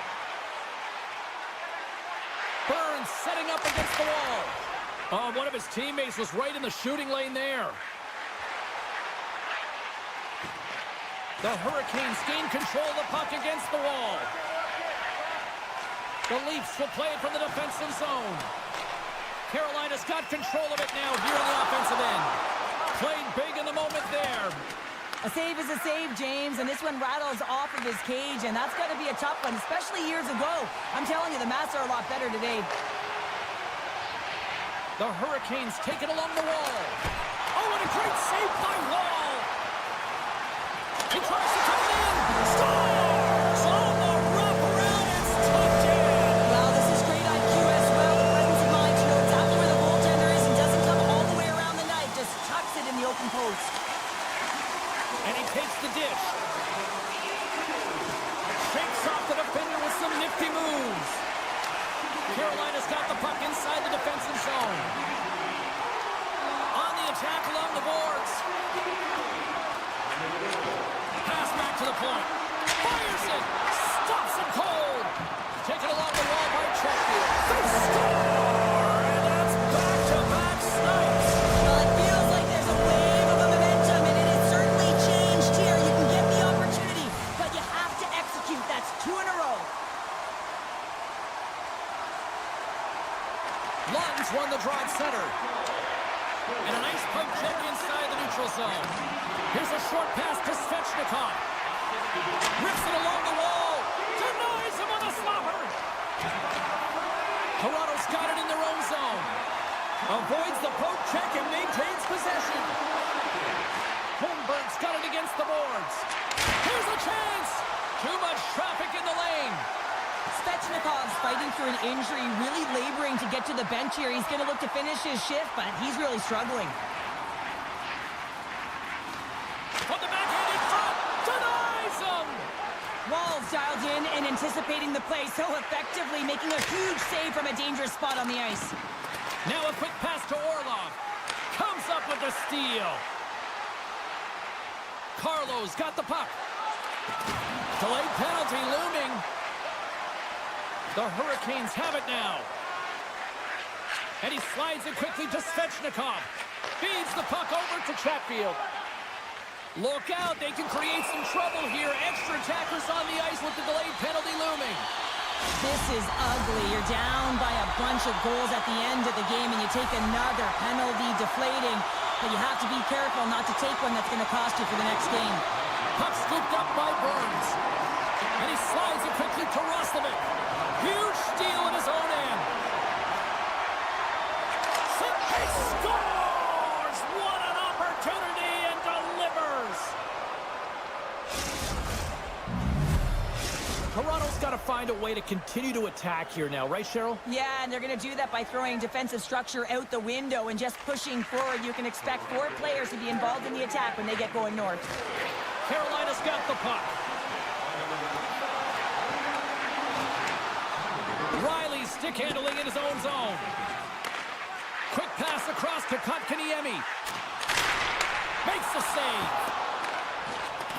Burns setting up against the wall. Oh, one of his teammates was right in the shooting lane there. The Hurricanes gain control of the puck against the wall. The Leafs will play it from the defensive zone. Carolina's got control of it now here on the offensive end. Played big in the moment there. A save is a save, James, and this one rattles off of his cage, and that's got to be a tough one, especially years ago. I'm telling you, the Mats are a lot better today. The Hurricanes take it along the wall. Oh, what a great save by Wall. He tries to come in. Scores! On the wraparound, it's tucked in. Well, this is great IQ as well. The presence of mind to know exactly where the goaltender is and doesn't come all the way around the net. Just tucks it in the open post. And he takes the dish. Shakes off the defender with some nifty moves. Carolina's got the puck inside the defensive zone. On the attack along the boards. Pass back to the point. Fires it. Stops him cold. Taken along the wall by Chetfield. They score! And that's back-to-back snipes. Well, it feels like there's a wave of momentum, and it is on the draw at center. And a nice poke check inside the neutral zone. Here's a short pass to Svechnikov. Rips it along the wall. Denies him on the slapper. Toronto's got it in their own zone. Avoids the poke check and maintains possession. Holmberg's got it against the boards. Here's a chance. Too much traffic in the lane. Svechnikov's fighting through an injury, really laboring to get to the bench here. He's going to look to finish his shift, but he's really struggling. From the backhand in front. Denies him. Walls dialed in and anticipating the play so effectively, making a huge save from a dangerous spot on the ice. Now a quick pass to Orlov. Comes up with the steal. Carlo's got the puck. Delayed penalty looming. The Hurricanes have it now. And he slides it quickly to Svechnikov. Feeds the puck over to Chatfield. Look out, they can create some trouble here. Extra attackers on the ice with the delayed penalty looming. This is ugly. You're down by a bunch of goals at the end of the game, and you take another penalty, deflating. But you have to be careful not to take one that's going to cost you for the next game. Puck scooped up by Burns. And he slides it quickly to Roslovic. Huge steal in his own end. He scores! What an opportunity, and delivers! Toronto's got to find a way to continue to attack here now, right, Cheryl? Yeah, and they're going to do that by throwing defensive structure out the window and just pushing forward. You can expect 4 players to be involved in the attack when they get going north. Carolina's got the puck. Riley's stick handling in his own zone. Quick pass across to Kotkaniemi. Makes the save.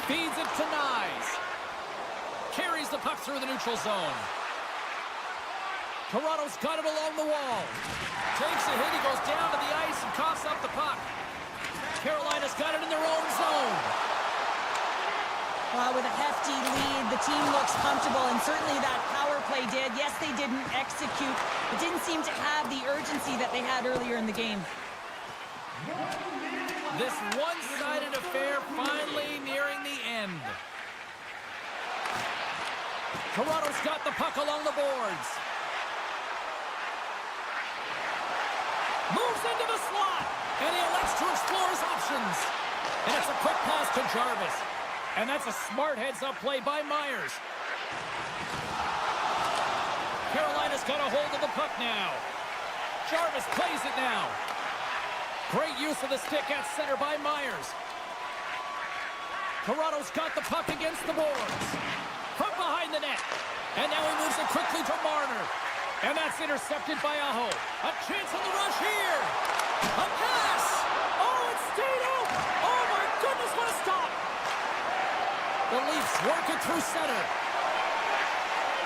Feeds it to Nyes. Carries the puck through the neutral zone. Toronto's got it along the wall. Takes a hit. He goes down to the ice and coughs up the puck. Carolina's got it in their own zone. With a hefty lead, the team looks comfortable, and certainly that power play did. Yes, they didn't execute. It didn't seem to have the urgency that they had earlier in the game. This one-sided affair finally nearing the end. Toronto's got the puck along the boards. Moves into the slot, and he elects to explore his options. And it's a quick pass to Jarvis. And that's a smart heads-up play by Myers. Carolina's got a hold of the puck now. Jarvis plays it now. Great use of the stick at center by Myers. Toronto's got the puck against the boards. From behind the net. And now he moves it quickly to Marner. And that's intercepted by Aho. A chance on the rush here. A pass. Oh, it stayed out. Oh, my goodness, what a stop. The Leafs work it through center.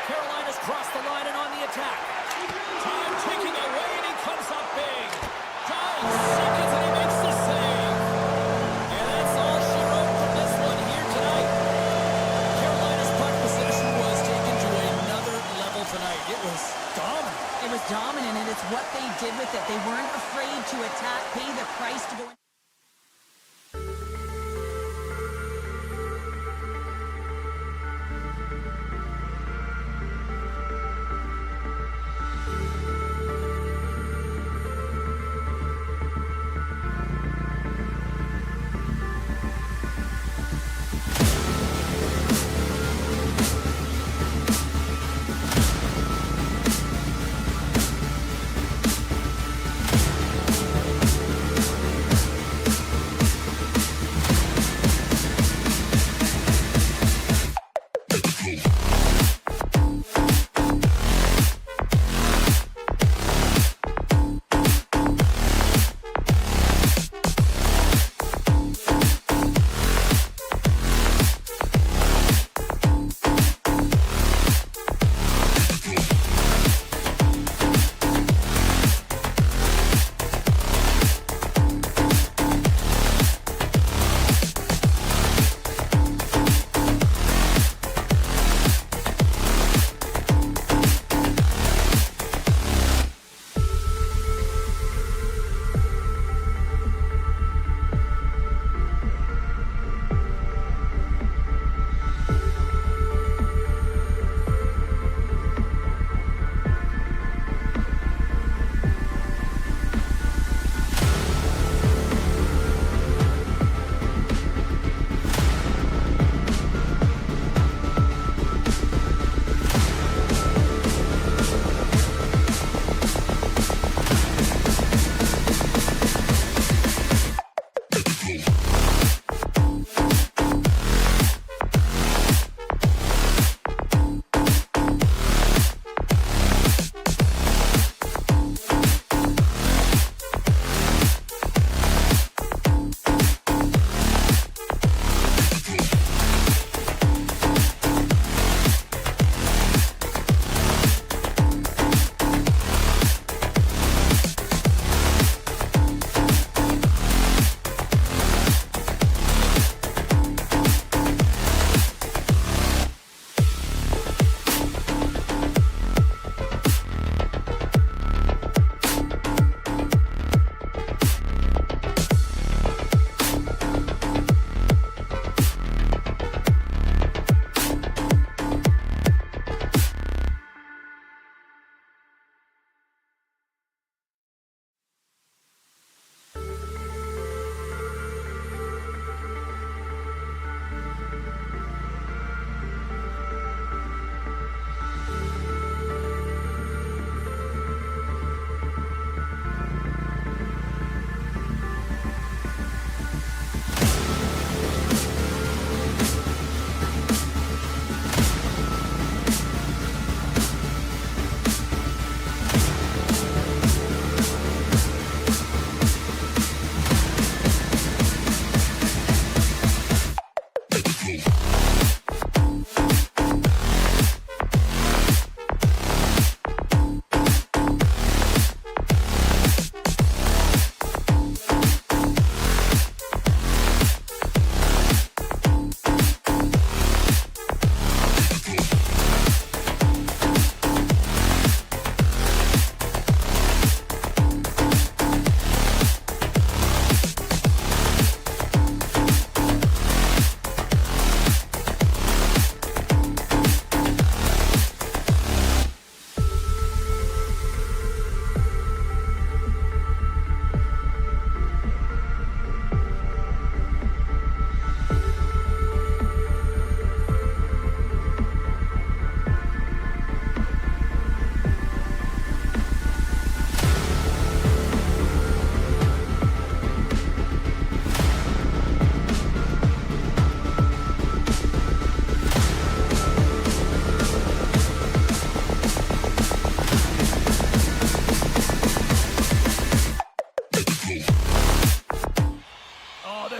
Carolina's crossed the line and on the attack. Time ticking away, and he comes up big. 9 seconds, and he makes the save. And that's all she wrote from this one here tonight. Carolina's puck possession was taken to another level tonight. It was dominant. It was dominant, and it's what they did with it. They weren't afraid to attack, pay the price to go in.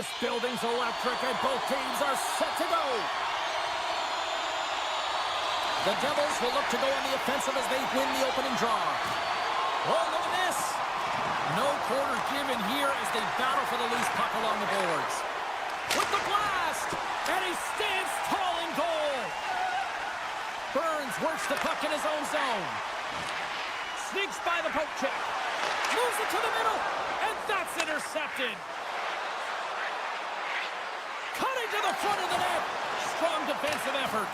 This building's electric and both teams are set to go. The Devils will look to go on the offensive as they win the opening draw. Oh, look at this. No quarter given here as they battle for the loose puck along the boards. With the blast, and he stands tall in goal. Burns works the puck in his own zone. Sneaks by the poke check. Moves it to the middle, and that's intercepted. Cutting to the front of the net. Strong defensive effort.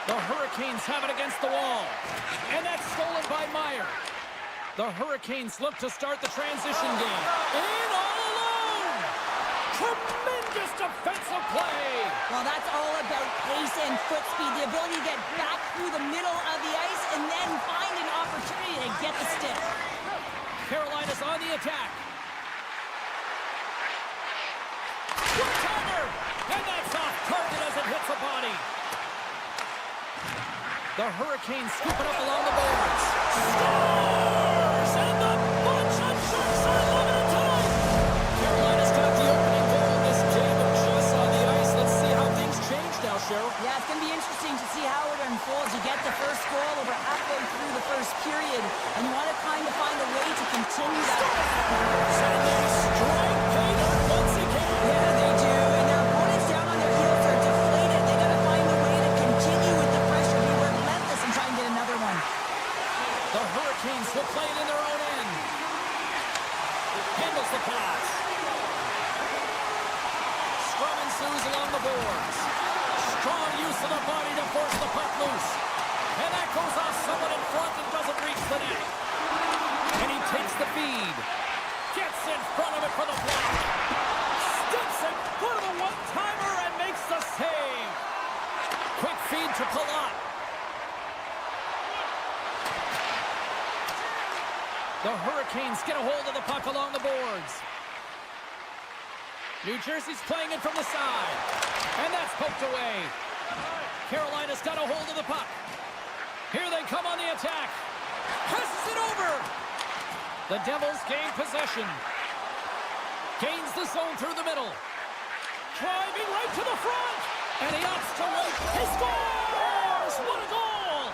The Hurricanes have it against the wall. And that's stolen by Meyer. The Hurricanes look to start the transition game. In all alone! Tremendous defensive play! Well, that's all about pace and foot speed. The ability to get back through the middle of the ice and then find an opportunity to get the stick. Carolina's on the attack. One-timer! And that's off target as it hits a body. The Hurricanes scoop it up along the boards. Scores! And the bunch of Sharks are limited time! Carolina's got the opening goal of this game of just on the ice. Let's see how things change now, Cheryl. Yeah, it's going to be interesting to see how it unfolds. You get the first goal over halfway through the first period, and you want to kind of find a way to continue that. And they strike paid up once again. Yeah, they do, and their opponents down on their heels are deflated. They got to find a way to continue with the pressure, be relentless, and try and get another one. The Hurricanes will play it in their own end. Handles the pass. Scrum ensues along the boards. Strong use of the body to force the puck loose. And that goes off someone in front and doesn't reach the net. And he takes the feed. Gets in front of it for the block. Steps in for the one-timer and makes the save. Quick feed to Palat. The Hurricanes get a hold of the puck along the boards. New Jersey's playing it from the side. And that's poked away. Carolina's got a hold of the puck. Here they come on the attack. Passes it over. The Devils gain possession. Gains the zone through the middle. Driving right to the front. And he opts to wait. He scores! What a goal!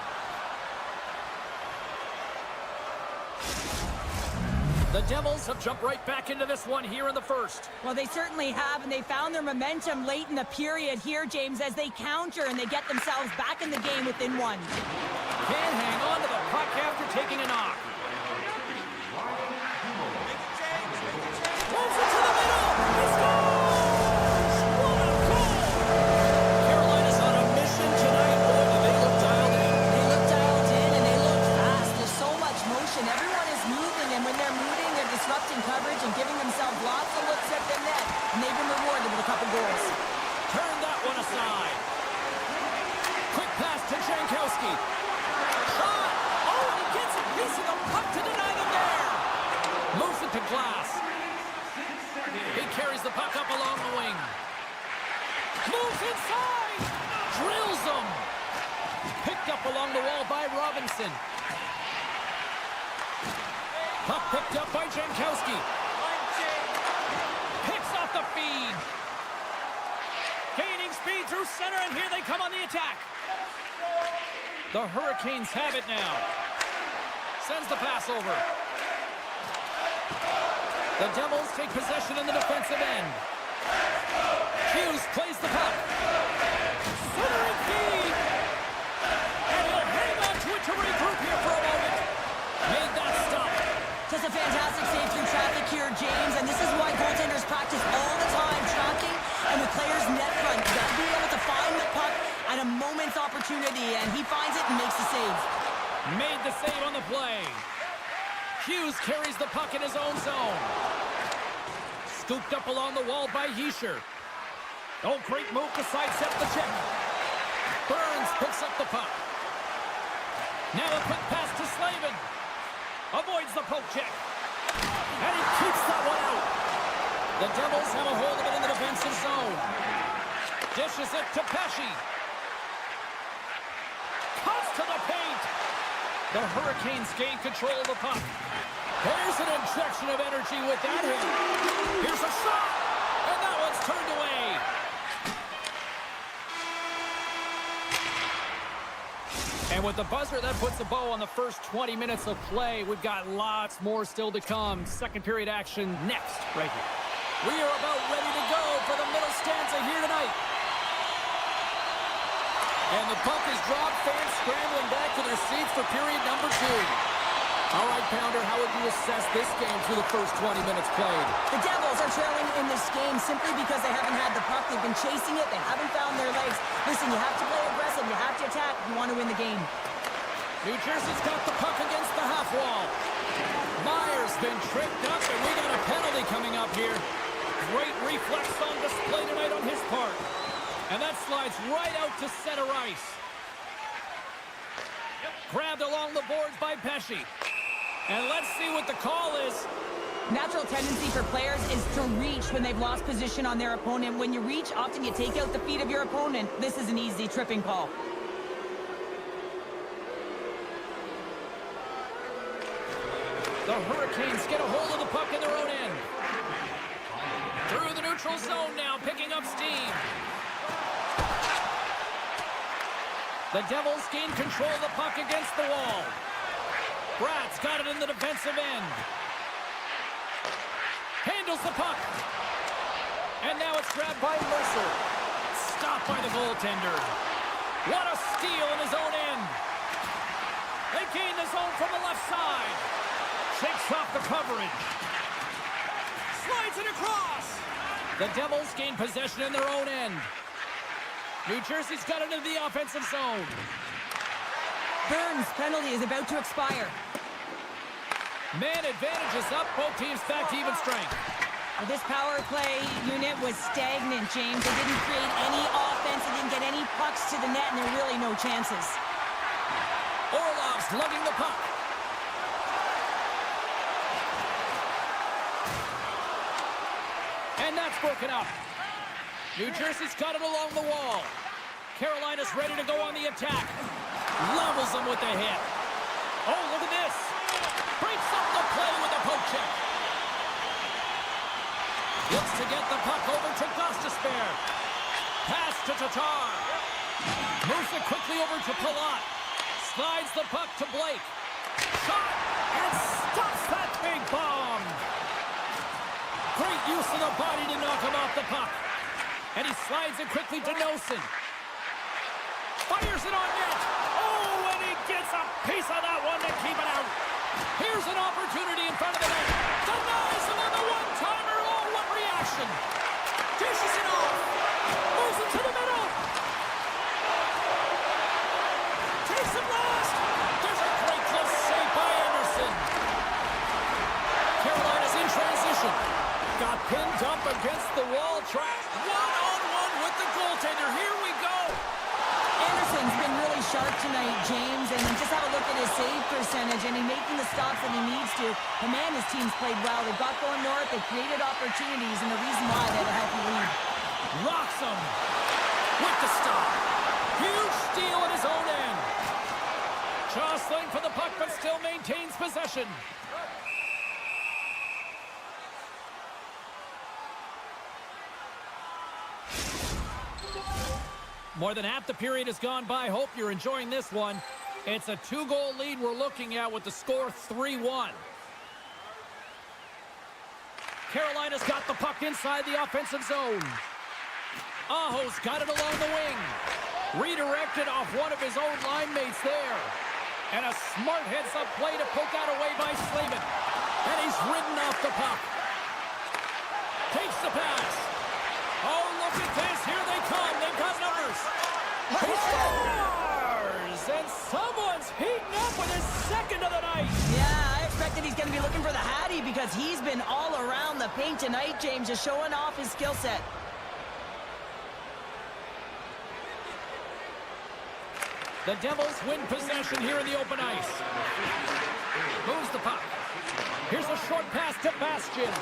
The Devils have jumped right back into this one here in the first. Well, they certainly have, and they found their momentum late in the period here, James, as they counter and they get themselves back in the game within one. Can't hang on to the puck after taking a knock. Moves it to the middle. He scores! What a goal! Carolina's on a mission tonight. Boy, they look dialed in. They look dialed in and they look fast. There's so much motion. Everyone is moving, and when they're moving, they're disrupting coverage and giving themselves lots of looks at the net, and they've been rewarded with a couple goals. Turn that one aside. Quick pass to Jankowski. Shot! Oh, and he gets a piece of the puck to deny them there. Moves it to Glass. He carries the puck up along the wing. Moves inside. Drills him. Picked up along the wall by Robinson. Puck picked up by Jankowski. Picks off the feed. Gaining speed through center, and here they come on the attack. The Hurricanes have it now. Sends the pass over. The Devils take possession in the defensive end. Hughes plays the puck. Centering feed. And he'll hang on to it to regroup here for a moment. Made that stop. Just a fantastic save through traffic here, James, and this is why goaltenders practice all the time, tracking and with players net front. You got to be able to find the puck at a moment's opportunity, and he finds it and makes the save. Made the save on the play. Hughes carries the puck in his own zone. Scooped up along the wall by Hischier. Oh, great move to sidestep the check. Burns picks up the puck. Now a quick pass to Slavin. Avoids the poke check. And he keeps that one out. The Devils have a hold of it in the defensive zone. Dishes it to Pesci. Cuts to the paint. The Hurricanes gain control of the puck. There's an injection of energy with that hit. Here's a shot. And that one's turned And with the buzzer, that puts a bow on the first 20 minutes of play. We've got lots more still to come. Second period action next, right here. We are about ready to go for the middle stanza here tonight. And the puck is dropped. Fans scrambling back to their seats for period number 2. All right, Pounder, how would you assess this game through the first 20 minutes played? The Devils are trailing in this game simply because they haven't had the puck. They've been chasing it. They haven't found their legs. Listen, you have to play aggressive. You have to attack if you want to win the game. New Jersey's got the puck against the half wall. Myers been tricked up, and we got a penalty coming up here. Great reflex on display tonight on his part. And that slides right out to center ice. Grabbed along the boards by Pesci. And let's see what the call is. Natural tendency for players is to reach when they've lost position on their opponent. When you reach, often you take out the feet of your opponent. This is an easy tripping call. The Hurricanes get a hold of the puck in their own end. Through the neutral zone now, picking up steam. The Devils gain control of the puck against the wall. Bratt's got it in the defensive end. Handles the puck. And now it's grabbed by Mercer. Stopped by the goaltender. What a steal in his own end. They gain the zone from the left side. Shakes off the coverage. Slides it across. The Devils gain possession in their own end. New Jersey's got it into the offensive zone. Burns' penalty is about to expire. Man advantage is up. Both teams back to even strength. Well, this power play unit was stagnant, James. They didn't create any offense. They didn't get any pucks to the net, and there are really no chances. Orlov's lugging the puck. And that's broken up. New Jersey's got it along the wall. Carolina's ready to go on the attack. Levels them with the hit. Oh, look at this. Breaks up the play with a poke check. Looks to get the puck over to Gostisbehere. Pass to Tatar. Moves it quickly over to Palat. Slides the puck to Blake. Shot and stops that big bomb. Great use of the body to knock him off the puck. And he slides it quickly to Nosen. Fires it on net. Oh, and he gets a piece of that one to keep it out. Here's an opportunity in front of the net. Denies him on the one-timer. Oh, what reaction. Dishes it off. Moves it to the middle. Takes him last. There's a great close save by Anderson. Carolina's in transition. Got pinned up against the wall. Tries one-on-one with the goaltender. Here we go. Anderson's been really sharp tonight, James, and just have a look at his save percentage, and he's making the stops that he needs to. The man, his team's played well. They've got going north. They've created opportunities, and the reason why they have a healthy lead. Rocks him with the stop. Huge steal at his own end. Jostling for the puck, but still maintains possession. More than half the period has gone by. Hope you're enjoying this one. It's a 2-goal lead we're looking at with the score 3-1. Carolina's got the puck inside the offensive zone. Aho's got it along the wing. Redirected off one of his own line mates there. And a smart heads-up play to poke that away by Slavin. And he's ridden off the puck. Takes the pass. Oh, look at this. Here they come. They've got numbers. He scores! And someone's heating up with his second of the night. Yeah, I expected he's going to be looking for the Hattie because he's been all around the paint tonight, James, just showing off his skill set. The Devils win possession here in the open ice. Moves the puck. Here's a short pass to Bastian.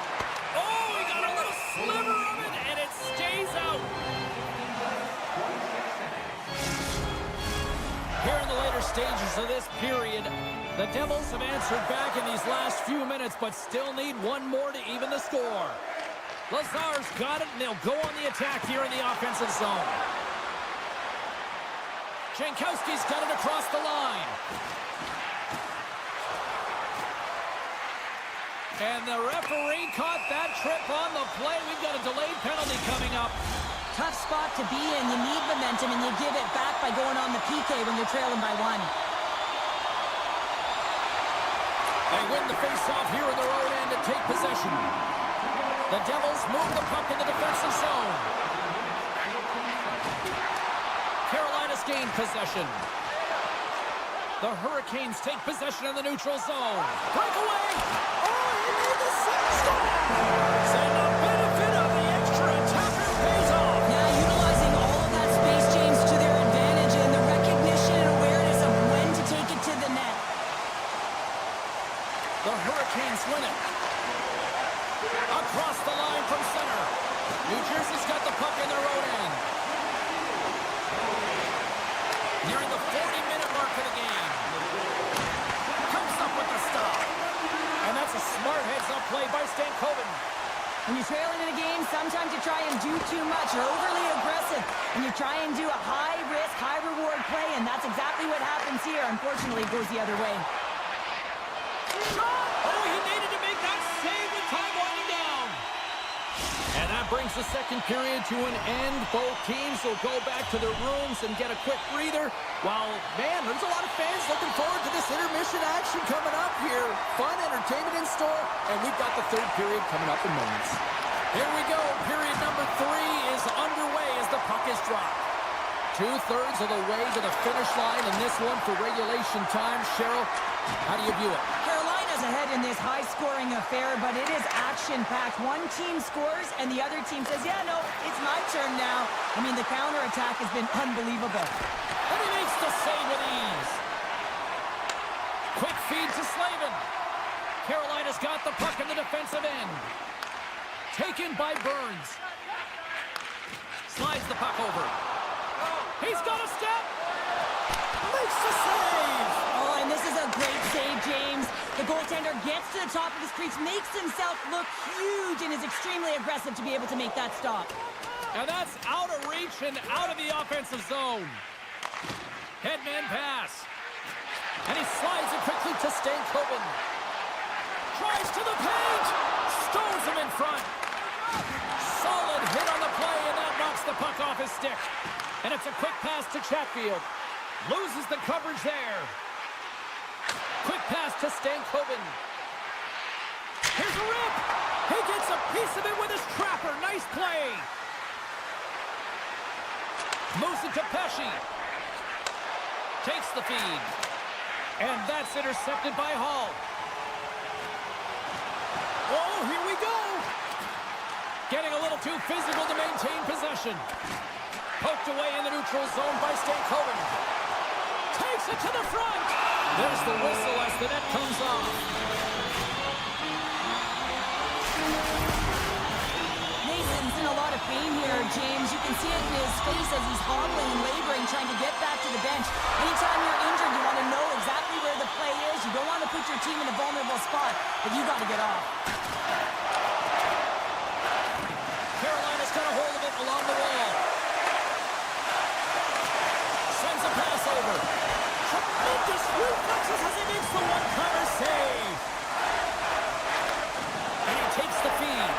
Oh, he got a little sliver of it, and it stays out. Here in the later stages of this period, the Devils have answered back in these last few minutes, but still need one more to even the score. Lazar's got it, and they'll go on the attack here in the offensive zone. Jankowski's got it across the line. And the referee caught that trip on the play. We've got a delayed penalty coming up. Tough spot to be in. You need momentum, and you give it back by going on the PK when you're trailing by 1. They win the face-off here in their own end to take possession. The Devils move the puck in the defensive zone. Carolina's gained possession. The Hurricanes take possession in the neutral zone. Breakaway! Oh, he made the save! And the benefit of the extra attacker pays off. Now utilizing all of that space, James, to their advantage, and the recognition and awareness of when to take it to the net. The Hurricanes win it. Across the line from center. New Jersey's got the puck in their own end. Nearing the 40-minute mark of the game. Comes up with the stop. And that's a smart heads-up play by Stankoven. When you're trailing in a game, sometimes you try and do too much. You're overly aggressive, and you try and do a high-risk, high-reward play, and that's exactly what happens here. Unfortunately, it goes the other way. Shot! Oh, he needed to make that save with time winding down. And that brings the second period to an end. Both teams will go back to their rooms and get a quick breather. While, man, there's a lot of fans looking forward to this intermission action coming up here. Fun entertainment in store, and we've got the third period coming up in moments. Here we go. Period number 3 is underway as the puck is dropped. 2/3 of the way to the finish line in this one for regulation time. Cheryl, how do you view it? Carolina's ahead in this high-scoring affair, but it is action-packed. One team scores, and the other team says, yeah, no, it's my turn now. I mean, the counterattack has been unbelievable. And he makes the save with ease. Quick feed to Slavin. Carolina's got the puck in the defensive end. Taken by Burns. Slides the puck over. He's got a step. Makes the save. Oh, and this is a great save, James. The goaltender gets to the top of his crease, makes himself look huge, and is extremely aggressive to be able to make that stop. And that's out of reach and out of the offensive zone. Headman pass. And he slides it quickly to Stankoven. Drives to the paint. Stones him in front. Solid hit on the play, and that knocks the puck off his stick. And it's a quick pass to Chatfield. Loses the coverage there. Quick pass to Stankoven. Here's a rip. He gets a piece of it with his trapper. Nice play. Moves it to Pesci. Takes the feed. And that's intercepted by Hall. Oh, here we go. Getting a little too physical to maintain possession. Poked away in the neutral zone by Stankoven. Takes it to the front. There's the whistle as the net comes off. Mason's in a lot of pain here, James. You can see it in his face as he's hobbling and laboring, trying to get back to the bench. Anytime you're injured, you want to know exactly where the play is. You don't want to put your team in a vulnerable spot, but you got to get off. Carolina's got a hold of it along the wall. Sends a pass over. Tremendous reflexes as he makes the one-timer save. And he takes the feed.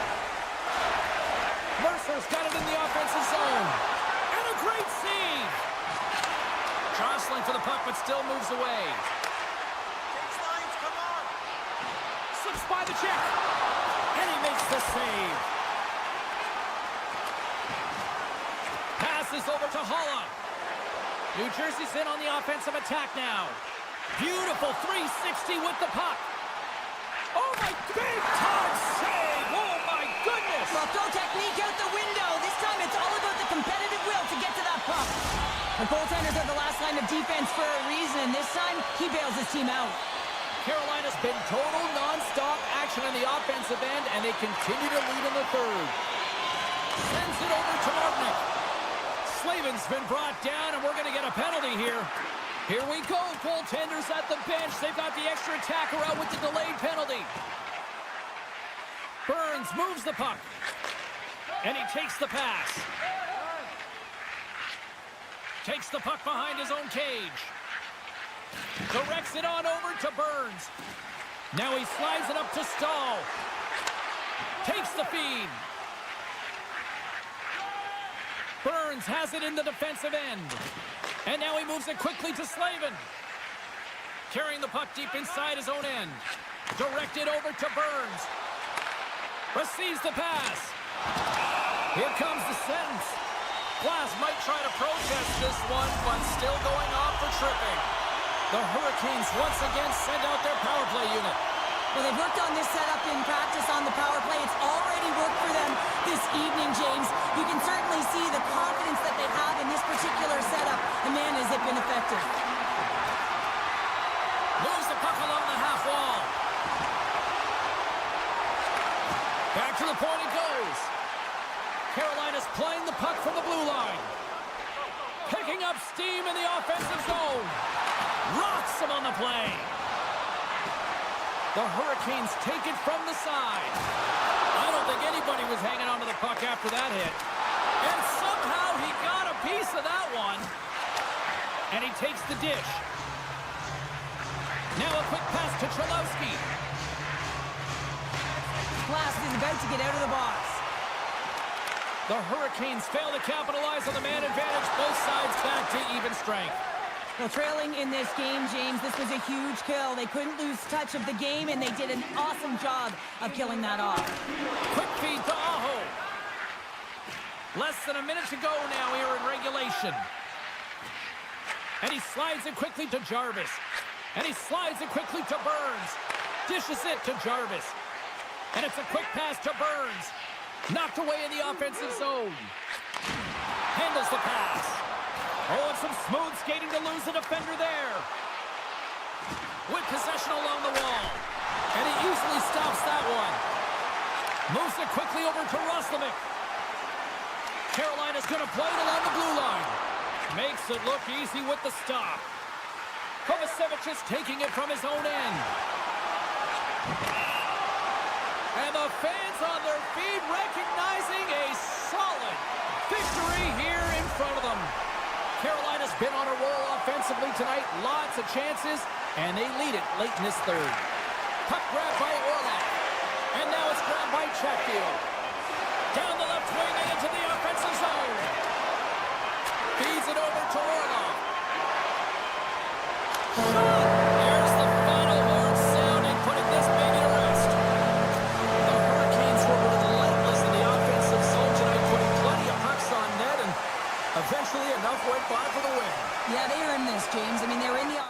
Mercer's got it in the offensive zone. And a great save. Jostling for the puck, but still moves away. Lines, come on. Slips by the check. And he makes the save. Passes over to Holla. New Jersey's in on the offensive attack now. Beautiful 360 with the puck. Oh, my big time save. Oh, my goodness. Well, throw technique out the window. This time it's all about the competitive will to get to that puck. The goaltenders are the last line of defense for a reason. This time, he bails his team out. Carolina's been total non-stop action on the offensive end, and they continue to lead in the third. Sends it over to Martinick. Slavin's been brought down, and we're going to get a penalty here. Here we go. Goaltenders at the bench. They've got the extra attacker out with the delayed penalty. Burns moves the puck. And he takes the pass. Takes the puck behind his own cage. Directs it on over to Burns. Now he slides it up to Stahl. Takes the feed. Burns has it in the defensive end. And now he moves it quickly to Slavin. Carrying the puck deep inside his own end. Directed over to Burns. Receives the pass. Here comes the sentence. Glass might try to protest this one, but still going off for tripping. The Hurricanes once again send out their power play unit. Well, they've worked on this setup in practice on the power play. It's already worked for them this evening, James. You can certainly see the confidence that they have in this particular setup. And man, has it been effective. Moves the puck along the half wall. Back to the point it goes. Carolina's playing the puck from the blue line. Picking up steam in the offensive zone. Rocks him on the play. The Hurricanes take it from the side. I don't think anybody was hanging onto the puck after that hit. And somehow he got a piece of that one. And he takes the dish. Now a quick pass to Cholowski. Glass is about to get out of the box. The Hurricanes fail to capitalize on the man advantage. Both sides back to even strength. Well, trailing in this game, James, this was a huge kill. They couldn't lose touch of the game, and they did an awesome job of killing that off. Quick feed to Aho. Less than a minute to go now here in regulation. And he slides it quickly to Jarvis. And he slides it quickly to Burns. Dishes it to Jarvis. And it's a quick pass to Burns. Knocked away in the offensive zone. Handles the pass. Oh, and some smooth skating to lose the defender there. With possession along the wall. And he easily stops that one. Moves it quickly over to Roslovic. Carolina's going to play it along the blue line. Makes it look easy with the stop. Kovacevic is taking it from his own end. And the fans on their feet recognizing a solid victory here in front of them. Carolina's been on a roll offensively tonight. Lots of chances, and they lead it late in this third. Puck grab by Orlov. And now it's grabbed by Chatfield. Down the left wing and into the offensive zone. Feeds it over to Orlov. There's the final horn sounding, putting this baby to rest. The Hurricanes were relentless in the offensive zone tonight, putting plenty of pucks on net, and eventually enough went by for the win. Yeah, they earned this, James. I mean, they were in the